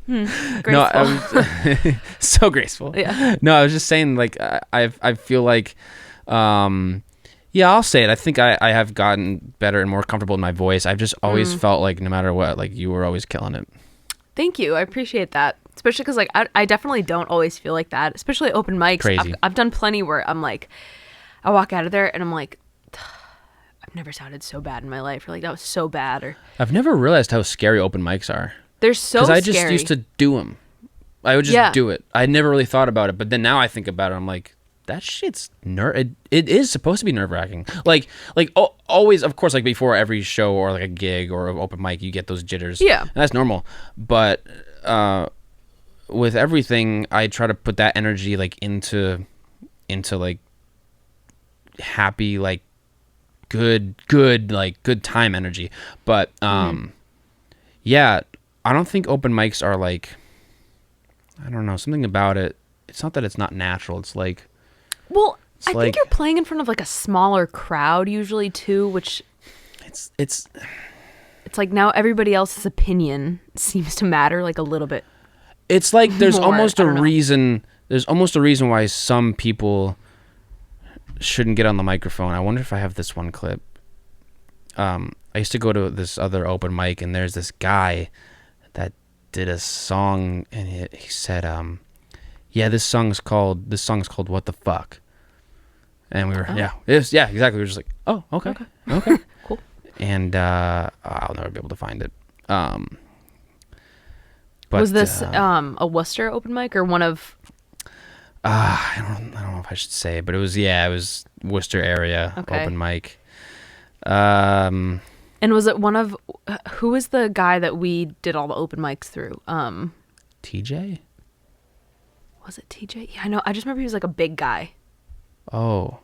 Graceful. No, so graceful. Yeah. No, I was just saying, like, I feel like, yeah, I'll say it. I think I have gotten better and more comfortable in my voice. I've just always felt like no matter what, like you were always killing it. Thank you. I appreciate that. Especially because, like, I definitely don't always feel like that. Especially open mics. Crazy. I've done plenty where I'm like, I walk out of there and I'm like, I've never sounded so bad in my life. Or like, that was so bad. Or I've never realized how scary open mics are. they're so scary. Because I just used to do them. I would just do it. I never really thought about it. But then now I think about it, I'm like, that shit's it is supposed to be nerve-wracking. Like always, of course, like before every show or like a gig or an open mic, you get those jitters. Yeah. And that's normal. But with everything, I try to put that energy like into like happy, like good like good time energy. But yeah, I don't think open mics are like, I don't know, something about it. It's not that it's not natural. It's like, well, I like, think you're playing in front of like a smaller crowd usually too, which it's like now everybody else's opinion seems to matter like a little bit. It's like there's more, almost I a don't know. reason. There's almost a reason why some people shouldn't get on the microphone. I wonder if I have this one clip. I used to go to this other open mic, and there's this guy that did a song, and he said, "Yeah, this song's called What the Fuck," and we were exactly. We were just like, "Oh, okay. Cool. And I'll never be able to find it. But, was this a Worcester open mic or one of? I don't know if I should say, but it was Worcester area open mic. And was it one of who was the guy that we did all the open mics through? TJ? Was it TJ? Yeah, I know. I just remember he was like a big guy. Oh.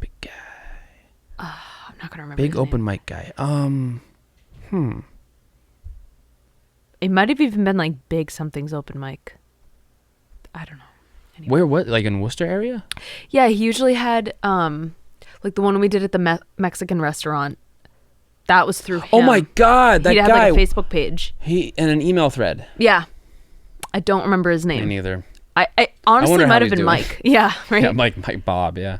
Big guy. I'm not gonna remember. Big his open name. mic guy. It might have even been like Big Something's open mic. I don't know. Anyway. Where? What? Like in Worcester area? Yeah, he usually had like the one we did at the Mexican restaurant. That was through him. Oh my God, that He had guy. like a Facebook page. He and an email thread. Yeah, I don't remember his Me name. neither. I honestly wonder how might have he's been doing. Mike. Yeah, right. Yeah, Mike Bob. Yeah.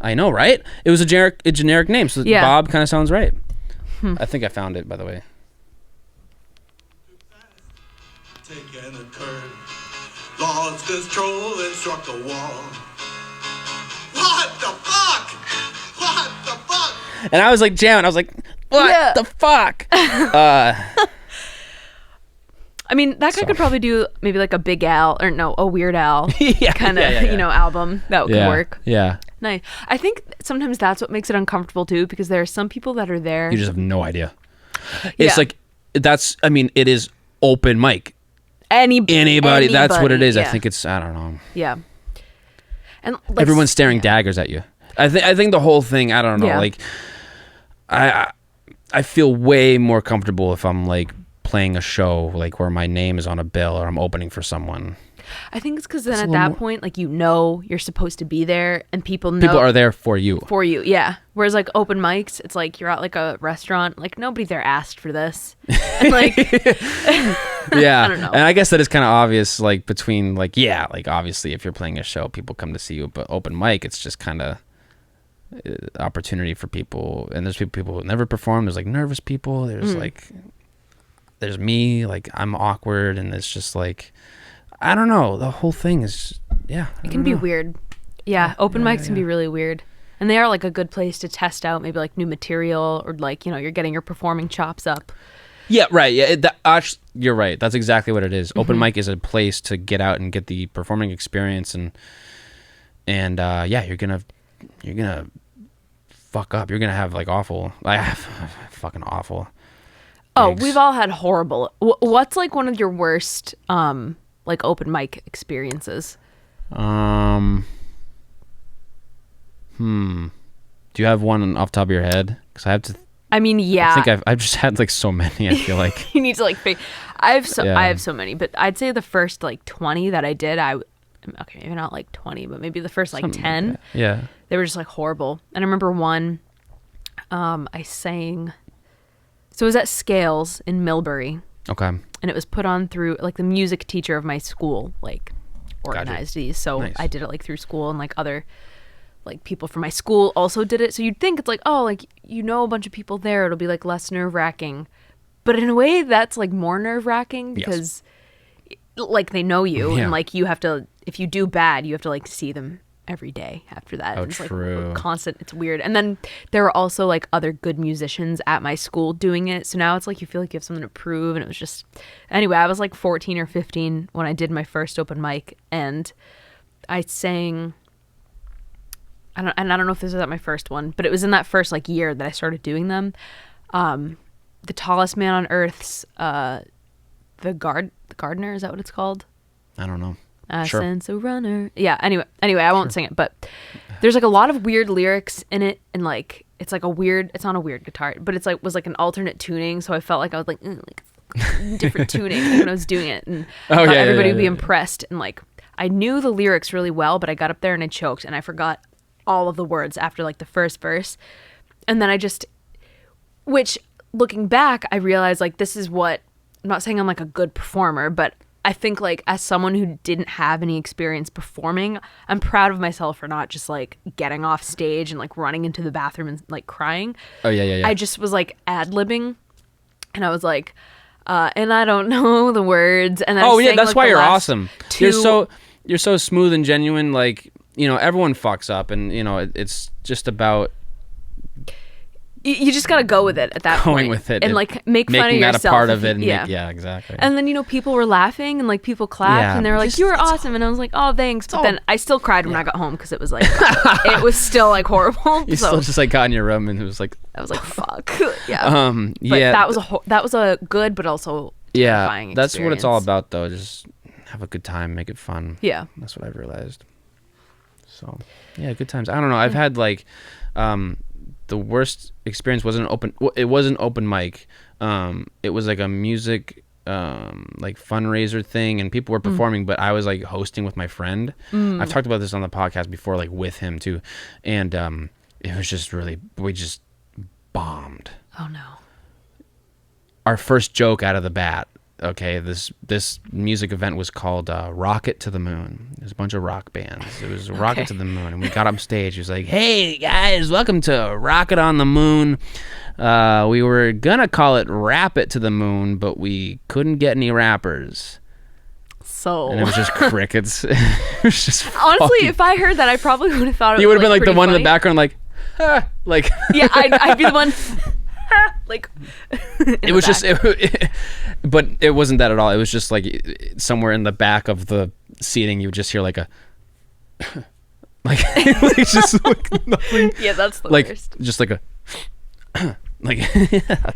I know, right? It was a generic name, so Yeah. Bob kind of sounds right. I think I found it, by the way. Taking a turn, lost control and struck a wall. What the fuck? What the fuck? And I was like jamming. I was like, What Yeah. the fuck? I mean, that guy could probably do maybe like a Big Al or no, a Weird Al kind of, yeah. album that could work. Yeah. Nice. I think sometimes that's what makes it uncomfortable too, because there are some people that are there. You just have no idea. It's Yeah. like, it is open mic. Anybody. That's what it is. Yeah. I think it's, I don't know. Yeah. And like, Everyone's staring daggers at you. I think the whole thing, I don't know, Yeah. like, I feel way more comfortable if I'm like playing a show like where my name is on a bill or I'm opening for someone. I think it's because then It's a at little that more- point, like, you're supposed to be there, and people know People are there for you. for you. Yeah. Whereas like open mics, it's like you're at like a restaurant, like nobody there asked for this, and like Yeah. I don't know. And I guess that is kind of obvious, like between like, yeah, like obviously if you're playing a show, people come to see you, but open mic, it's just kind of opportunity for people. And there's people who never perform. There's like nervous people. There's like, there's me, like I'm awkward. And it's just like, I don't know. The whole thing is, yeah. it can be weird. Yeah, open mics can be really weird. And they are like a good place to test out maybe like new material, or like, you're getting your performing chops up. Yeah, right. Yeah, actually, you're right. That's exactly what it is. Open mic is a place to get out and get the performing experience, and yeah, you're gonna fuck up. You're gonna have like fucking awful. Oh, gigs. we've all had horrible. What's like one of your worst like open mic experiences? Do you have one off the top of your head? Because I have to. I mean, yeah. I think I've just had like so many. I feel like you need to like I have Yeah. so many, but I'd say the first like 20 that I did, okay, maybe not like 20, but maybe the first like Something 10, like that. Yeah. they were just like horrible. And I remember one, I sang, so it was at Scales in Millbury, Okay. and it was put on through like the music teacher of my school like organized these, so Nice. I did it like through school, and like other like people from my school also did it. So you'd think it's like, oh, like a bunch of people there, it'll be like less nerve-wracking, but in a way that's like more nerve-wracking because like they know you, Yeah. and like you have to, if you do bad, you have to like see them every day after that. Oh, And it's true. like constant. It's weird. And then there were also like other good musicians at my school doing it, so now it's like you feel like you have something to prove. And it was just, anyway, I was like 14 or 15 when I did my first open mic, and I sang, I don't know if this was at my first one, but it was in that first like year that I started doing them. The Tallest Man on Earth's the Gardener, is that what it's called? I don't know. I Sure. sense a runner. Yeah, anyway, I won't sing it, but there's like a lot of weird lyrics in it, and like it's like it's not a weird guitar, but it's like was like an alternate tuning, so I felt like I was like different tuning when I was doing it, and I thought everybody would be impressed, and like I knew the lyrics really well, but I got up there and I choked and I forgot all of the words after like the first verse, and then which looking back I realized like this is what, I'm not saying I'm like a good performer, but I think like as someone who didn't have any experience performing, I'm proud of myself for not just like getting off stage and like running into the bathroom and like crying. Oh yeah. I just was like ad-libbing, and I was like, and I don't know the words. And I Oh yeah, sang, that's like, why the you're last awesome. two- You're so smooth and genuine. Like, everyone fucks up, and it's just about You just gotta go with it at that going point. with it And like make fun of making yourself. that a part if of it. you- And yeah, exactly. And then, people were laughing and like people clapped Yeah, and they were like, just- you were it's awesome. And I was like, oh, thanks. But all- then I still cried when I got home because it was like, it was still like horrible. you so still just like got in your room and it was like, I was like, fuck. Yeah. But yeah, that was a good, but also terrifying that's what it's all experience. about though. Just have a good time, make it fun. Yeah. That's what I've realized. So yeah, good times. I don't know. I've had like, the worst experience wasn't it wasn't open mic. It was like a music like fundraiser thing, and people were performing, but I was like hosting with my friend. I've talked about this on the podcast before, like with him too, and it was just we just bombed. Oh no. Our first joke out of the bat. Okay, this music event was called Rocket to the Moon. There's a bunch of rock bands. It was Rocket to the Moon, and we got up stage. It was like, "Hey guys, welcome to Rocket on the Moon." We were gonna call it Rap It to the Moon, but we couldn't get any rappers, So and it was just crickets. It was just honestly, fucking- if I heard that, I probably would have thought it you would would have been like the pretty one in funny. the background, like, like Yeah, I'd be the one. like It was just, but it wasn't that at all. It was just like somewhere in the back of the seating, you would just hear like a, like just like nothing. Yeah, that's the like worst. just like a, like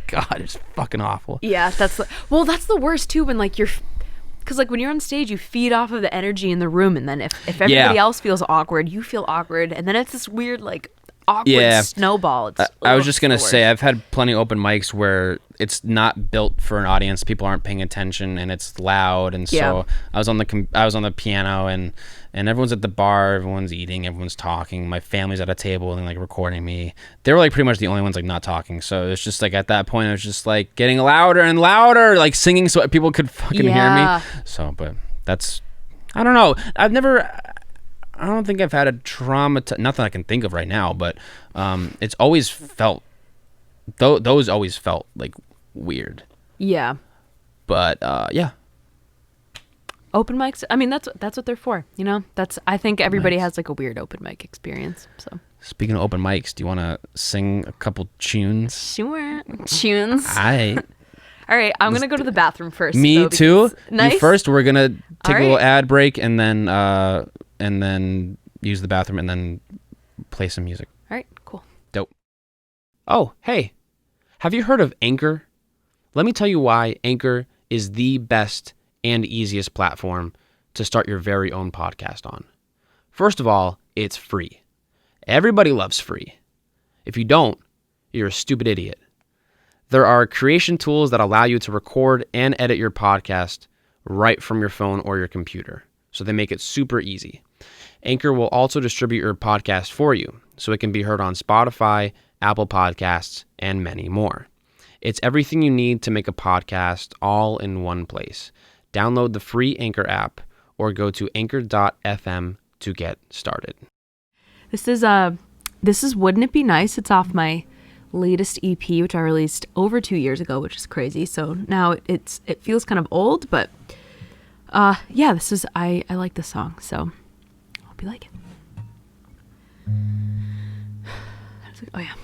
God, it's fucking awful. Yeah, that's the worst too. When like because like when you're on stage, you feed off of the energy in the room, and then if everybody else feels awkward, you feel awkward, and then it's this weird like awkward snowball. I was just gonna say, I've had plenty of open mics where it's not built for an audience. People aren't paying attention, and it's loud. And so I was on the piano, and everyone's at the bar, everyone's eating, everyone's talking. My family's at a table and like recording me. They were like pretty much the only ones like not talking. So it's just like at that point, it was just like getting louder and louder, like singing so people could fucking hear me. So, but that's, I don't know. I don't think I've had a trauma, nothing I can think of right now, but it's always felt, those always felt like weird. Yeah. But yeah. Open mics, I mean, that's what they're for, you know? I think everybody has like a weird open mic experience, so. Speaking of open mics, do you want to sing a couple tunes? Sure. Tunes. All right, I'm going to go to the bathroom first. Me too. Nice. You first. We're going to take All a little right. ad break and then use the bathroom and then play some music. All right, cool. Dope. Oh, hey. Have you heard of Anchor? Let me tell you why Anchor is the best and easiest platform to start your very own podcast on. First of all, it's free. Everybody loves free. If you don't, you're a stupid idiot. There are creation tools that allow you to record and edit your podcast right from your phone or your computer. So they make it super easy. Anchor will also distribute your podcast for you, so it can be heard on Spotify, Apple Podcasts, and many more. It's everything you need to make a podcast all in one place. Download the free Anchor app or go to anchor.fm to get started. This is Wouldn't It Be Nice? It's off my latest EP, which I released over 2 years ago, which is crazy. So now it feels kind of old, but yeah, I like this song, so I hope you like it. Oh yeah.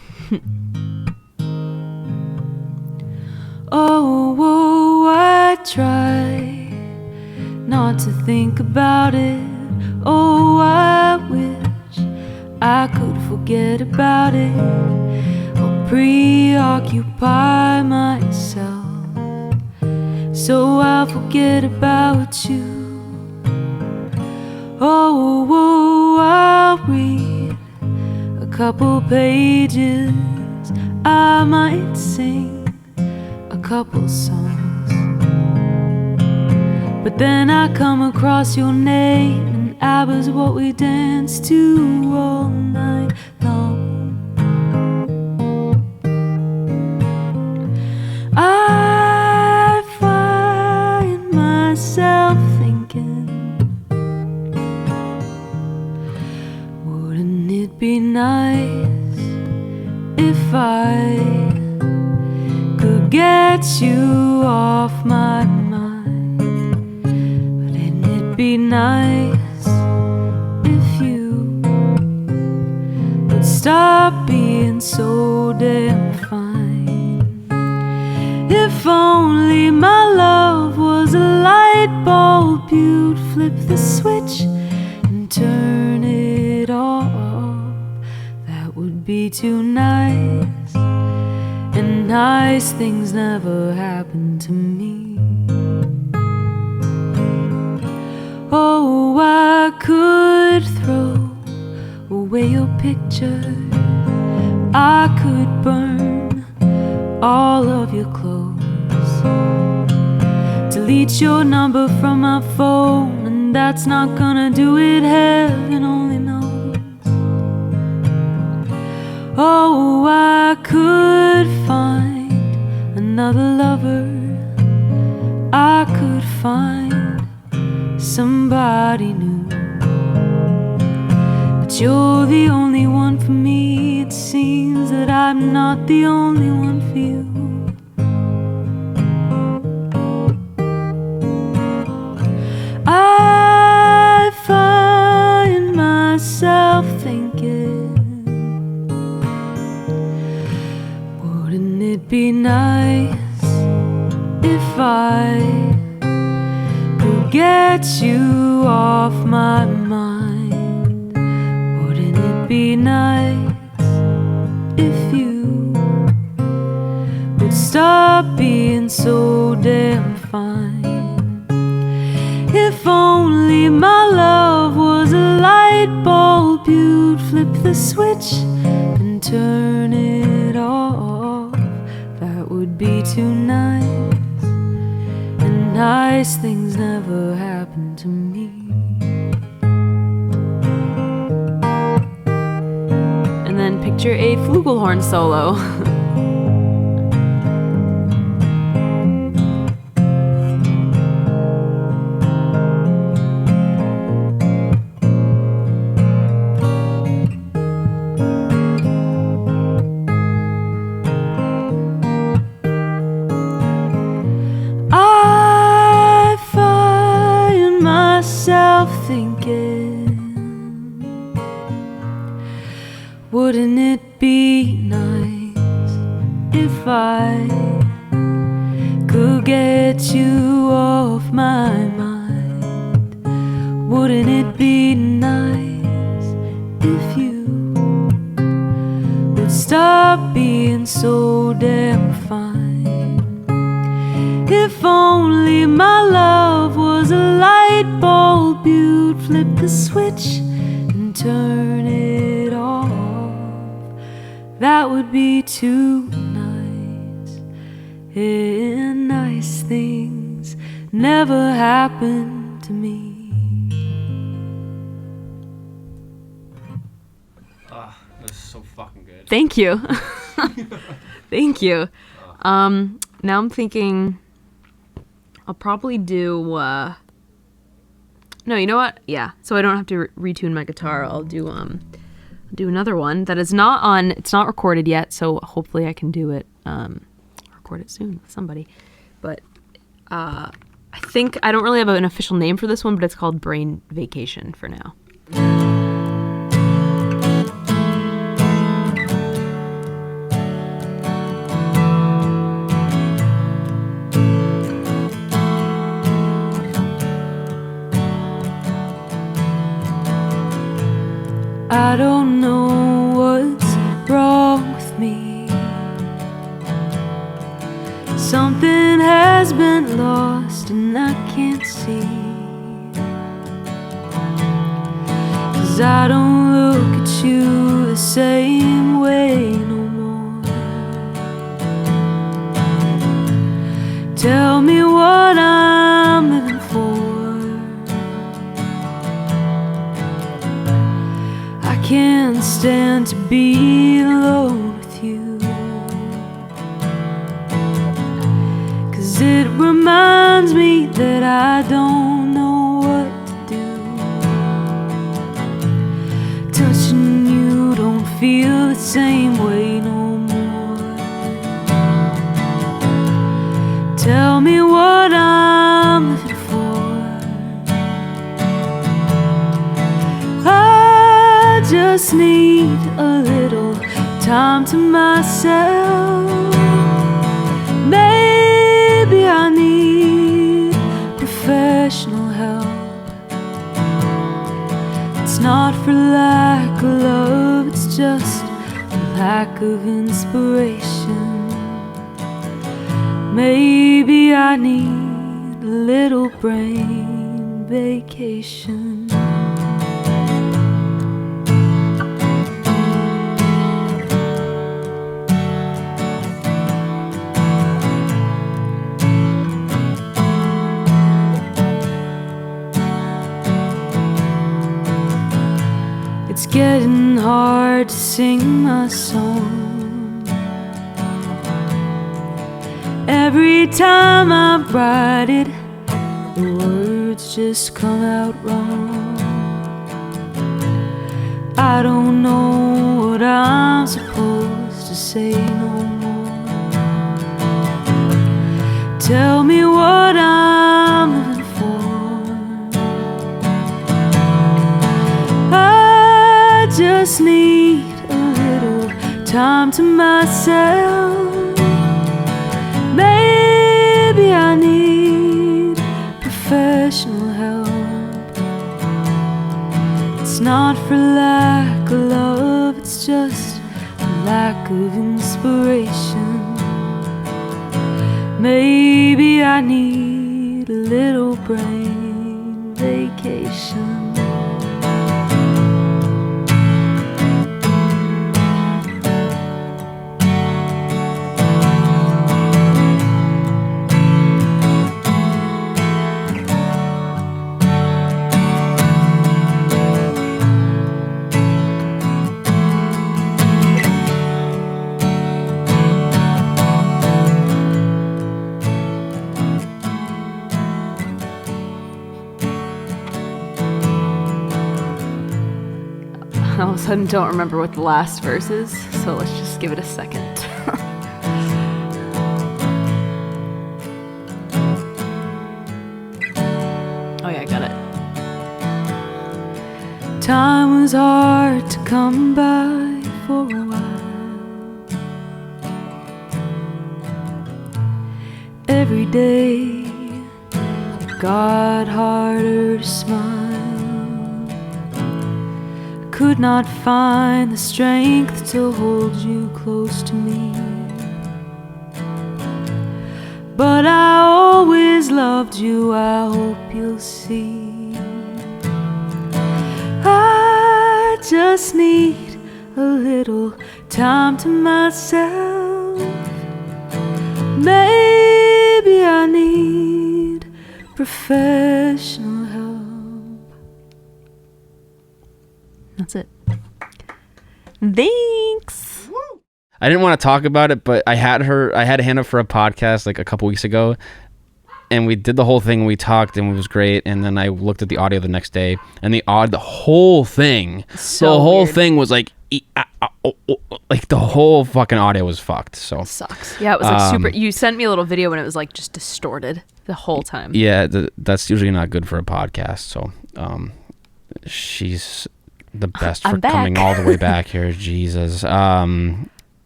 Oh, I try not to think about it. Oh, I wish I could forget about it or preoccupy myself so I'll forget about you. Oh, I'll read a couple pages, I might sing a couple songs, but then I come across your name and I was what we danced to all night long. I find myself thinking, wouldn't it be nice if I could get you off my mind? Wouldn't it be nice if you would stop being so damn fine? If only my love was a light bulb, you'd flip the switch and turn it off. That would be too nice, and nice things never happen to me. Oh, I could throw away your picture, I could burn all of your clothes, delete your number from my phone, and that's not gonna do it, heaven only knows. Oh, I could find another lover, I could find somebody new, but you're the only one for me. It seems that I'm not the only one for you. I find myself thinking, wouldn't it nice if I could get you off my mind? Wouldn't it be nice if you would stop being so damn fine? If only my love was a light bulb, you'd flip the switch and turn it off. That would be too nice, and nice things never happen to me. And then picture a flugelhorn solo. Wouldn't it be nice if I could get you off my mind? Wouldn't it be nice if you would stop being so damn fine? If only my love was a light bulb, you'd flip the switch and turn it off. That would be too nice, and nice things never happen to me. That was so fucking good. Thank you. Thank you. Now I'm thinking I'll probably do no, you know what? Yeah. So I don't have to retune my guitar. I'll do another one that is not on, it's not recorded yet, so hopefully I can do it, record it soon with somebody. But I think I don't really have an official name for this one, but it's called Brain Vacation for now. I don't know what's wrong with me. Something has been lost and I can't see. 'Cause I don't look at you the same way no more. Tell me what I'm living for. I can't stand to be alone with you, 'cause it reminds me that I don't know what to do. Touching you don't feel the same way no more. Tell me what I'm living for. I just need a little time to myself. Maybe I need professional help. It's not for lack of love, it's just a lack of inspiration. Maybe I need a little brain vacation. It's getting hard to sing my song. Every time I write it, the words just come out wrong. I don't know what I'm supposed to say no more. Tell me what I'm living for. I just need a little time to myself. It's not for lack of love, it's just a lack of inspiration. Maybe I need a little brain vacation. All of a sudden don't remember what the last verse is, so let's just give it a second. Oh yeah, I got it. Time was hard to come by for a while. Every day it got harder to smile. Could not find the strength to hold you close to me, but I always loved you, I hope you'll see. I just need a little time to myself. Maybe I need professional help. That's it. Thanks. I didn't want to talk about it, but I had Hannah for a podcast like a couple weeks ago, and we did the whole thing. We talked, and it was great. And then I looked at the audio the next day, and the whole thing, thing was like, like the whole fucking audio was fucked. So Sucks. Yeah, it was like super. You sent me a little video, and it was like just distorted the whole time. Yeah, that's usually not good for a podcast. So, she's the best for coming all the way back here. Jesus.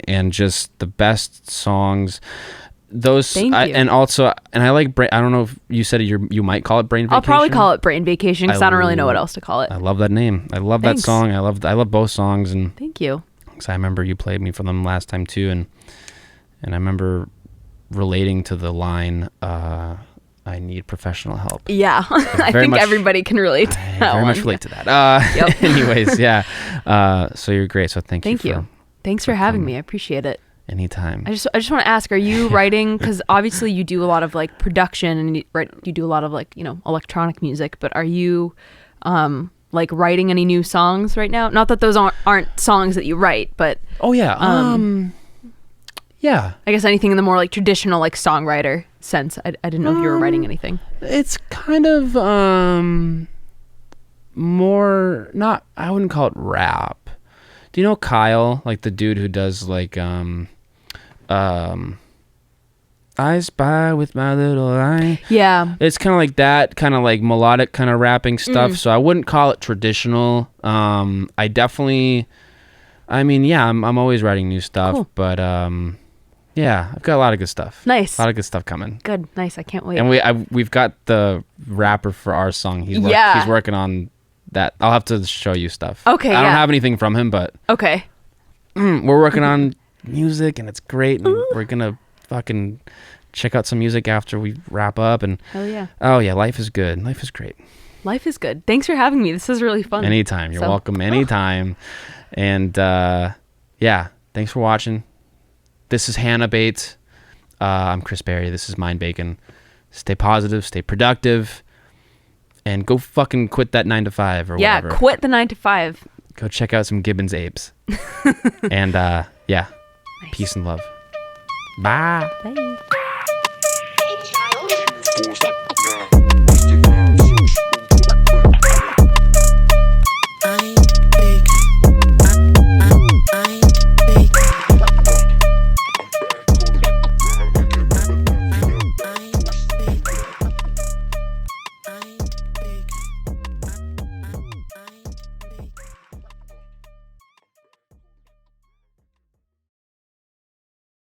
And just the best songs. Those Thank you. And also, and I like I don't know if you said you might call it Brain Vacation. I'll probably call it Brain Vacation because I don't really know what else to call it. I love that name. I love Thanks. that song. I love both songs. And Thank you. because I remember you played me for them last time too, and I remember relating to the line, I need professional help. Yeah, I very think much- everybody can relate to I that very one. much relate to that. Yep. Anyways, yeah. So you're great. So thank you. Thank you. Thanks for having me. I appreciate it. Anytime. I just want to ask, are you writing, because obviously you do a lot of like production and you do a lot of like, electronic music, but are you like writing any new songs right now? Not that those aren't songs that you write, but Oh yeah. Yeah. I guess anything in the more like traditional like songwriter sense. I didn't know if you were writing anything. It's kind of more not, I wouldn't call it rap. Do you know Kyle, like the dude who does like I spy with my little eye? Yeah. It's kind of like that, kind of like melodic kind of rapping stuff. So I wouldn't call it traditional. I definitely, I mean, yeah, I'm always writing new stuff, Cool. but yeah, I've got a lot of good stuff. Nice. A lot of good stuff coming. Good. Nice. I can't wait. And we've got the rapper for our song. He's working on that. I'll have to show you stuff. Okay, I don't yeah. have anything from him, but Okay. we're working on music, and it's great. And we're gonna fucking check out some music after we wrap up. And Hell yeah. oh yeah, life is good. Life is great. Life is good. Thanks for having me. This is really fun. Anytime. You're So- welcome. Anytime. And yeah, thanks for watching. This is Hannah Bates. I'm Chris Berry. This is Mind Bacon. Stay positive. Stay productive. And go fucking quit that 9 to 5 or Yeah, whatever. quit the 9 to 5. Go check out some Gibbons apes. And yeah, peace and love. Bye. Bye. Hey, child.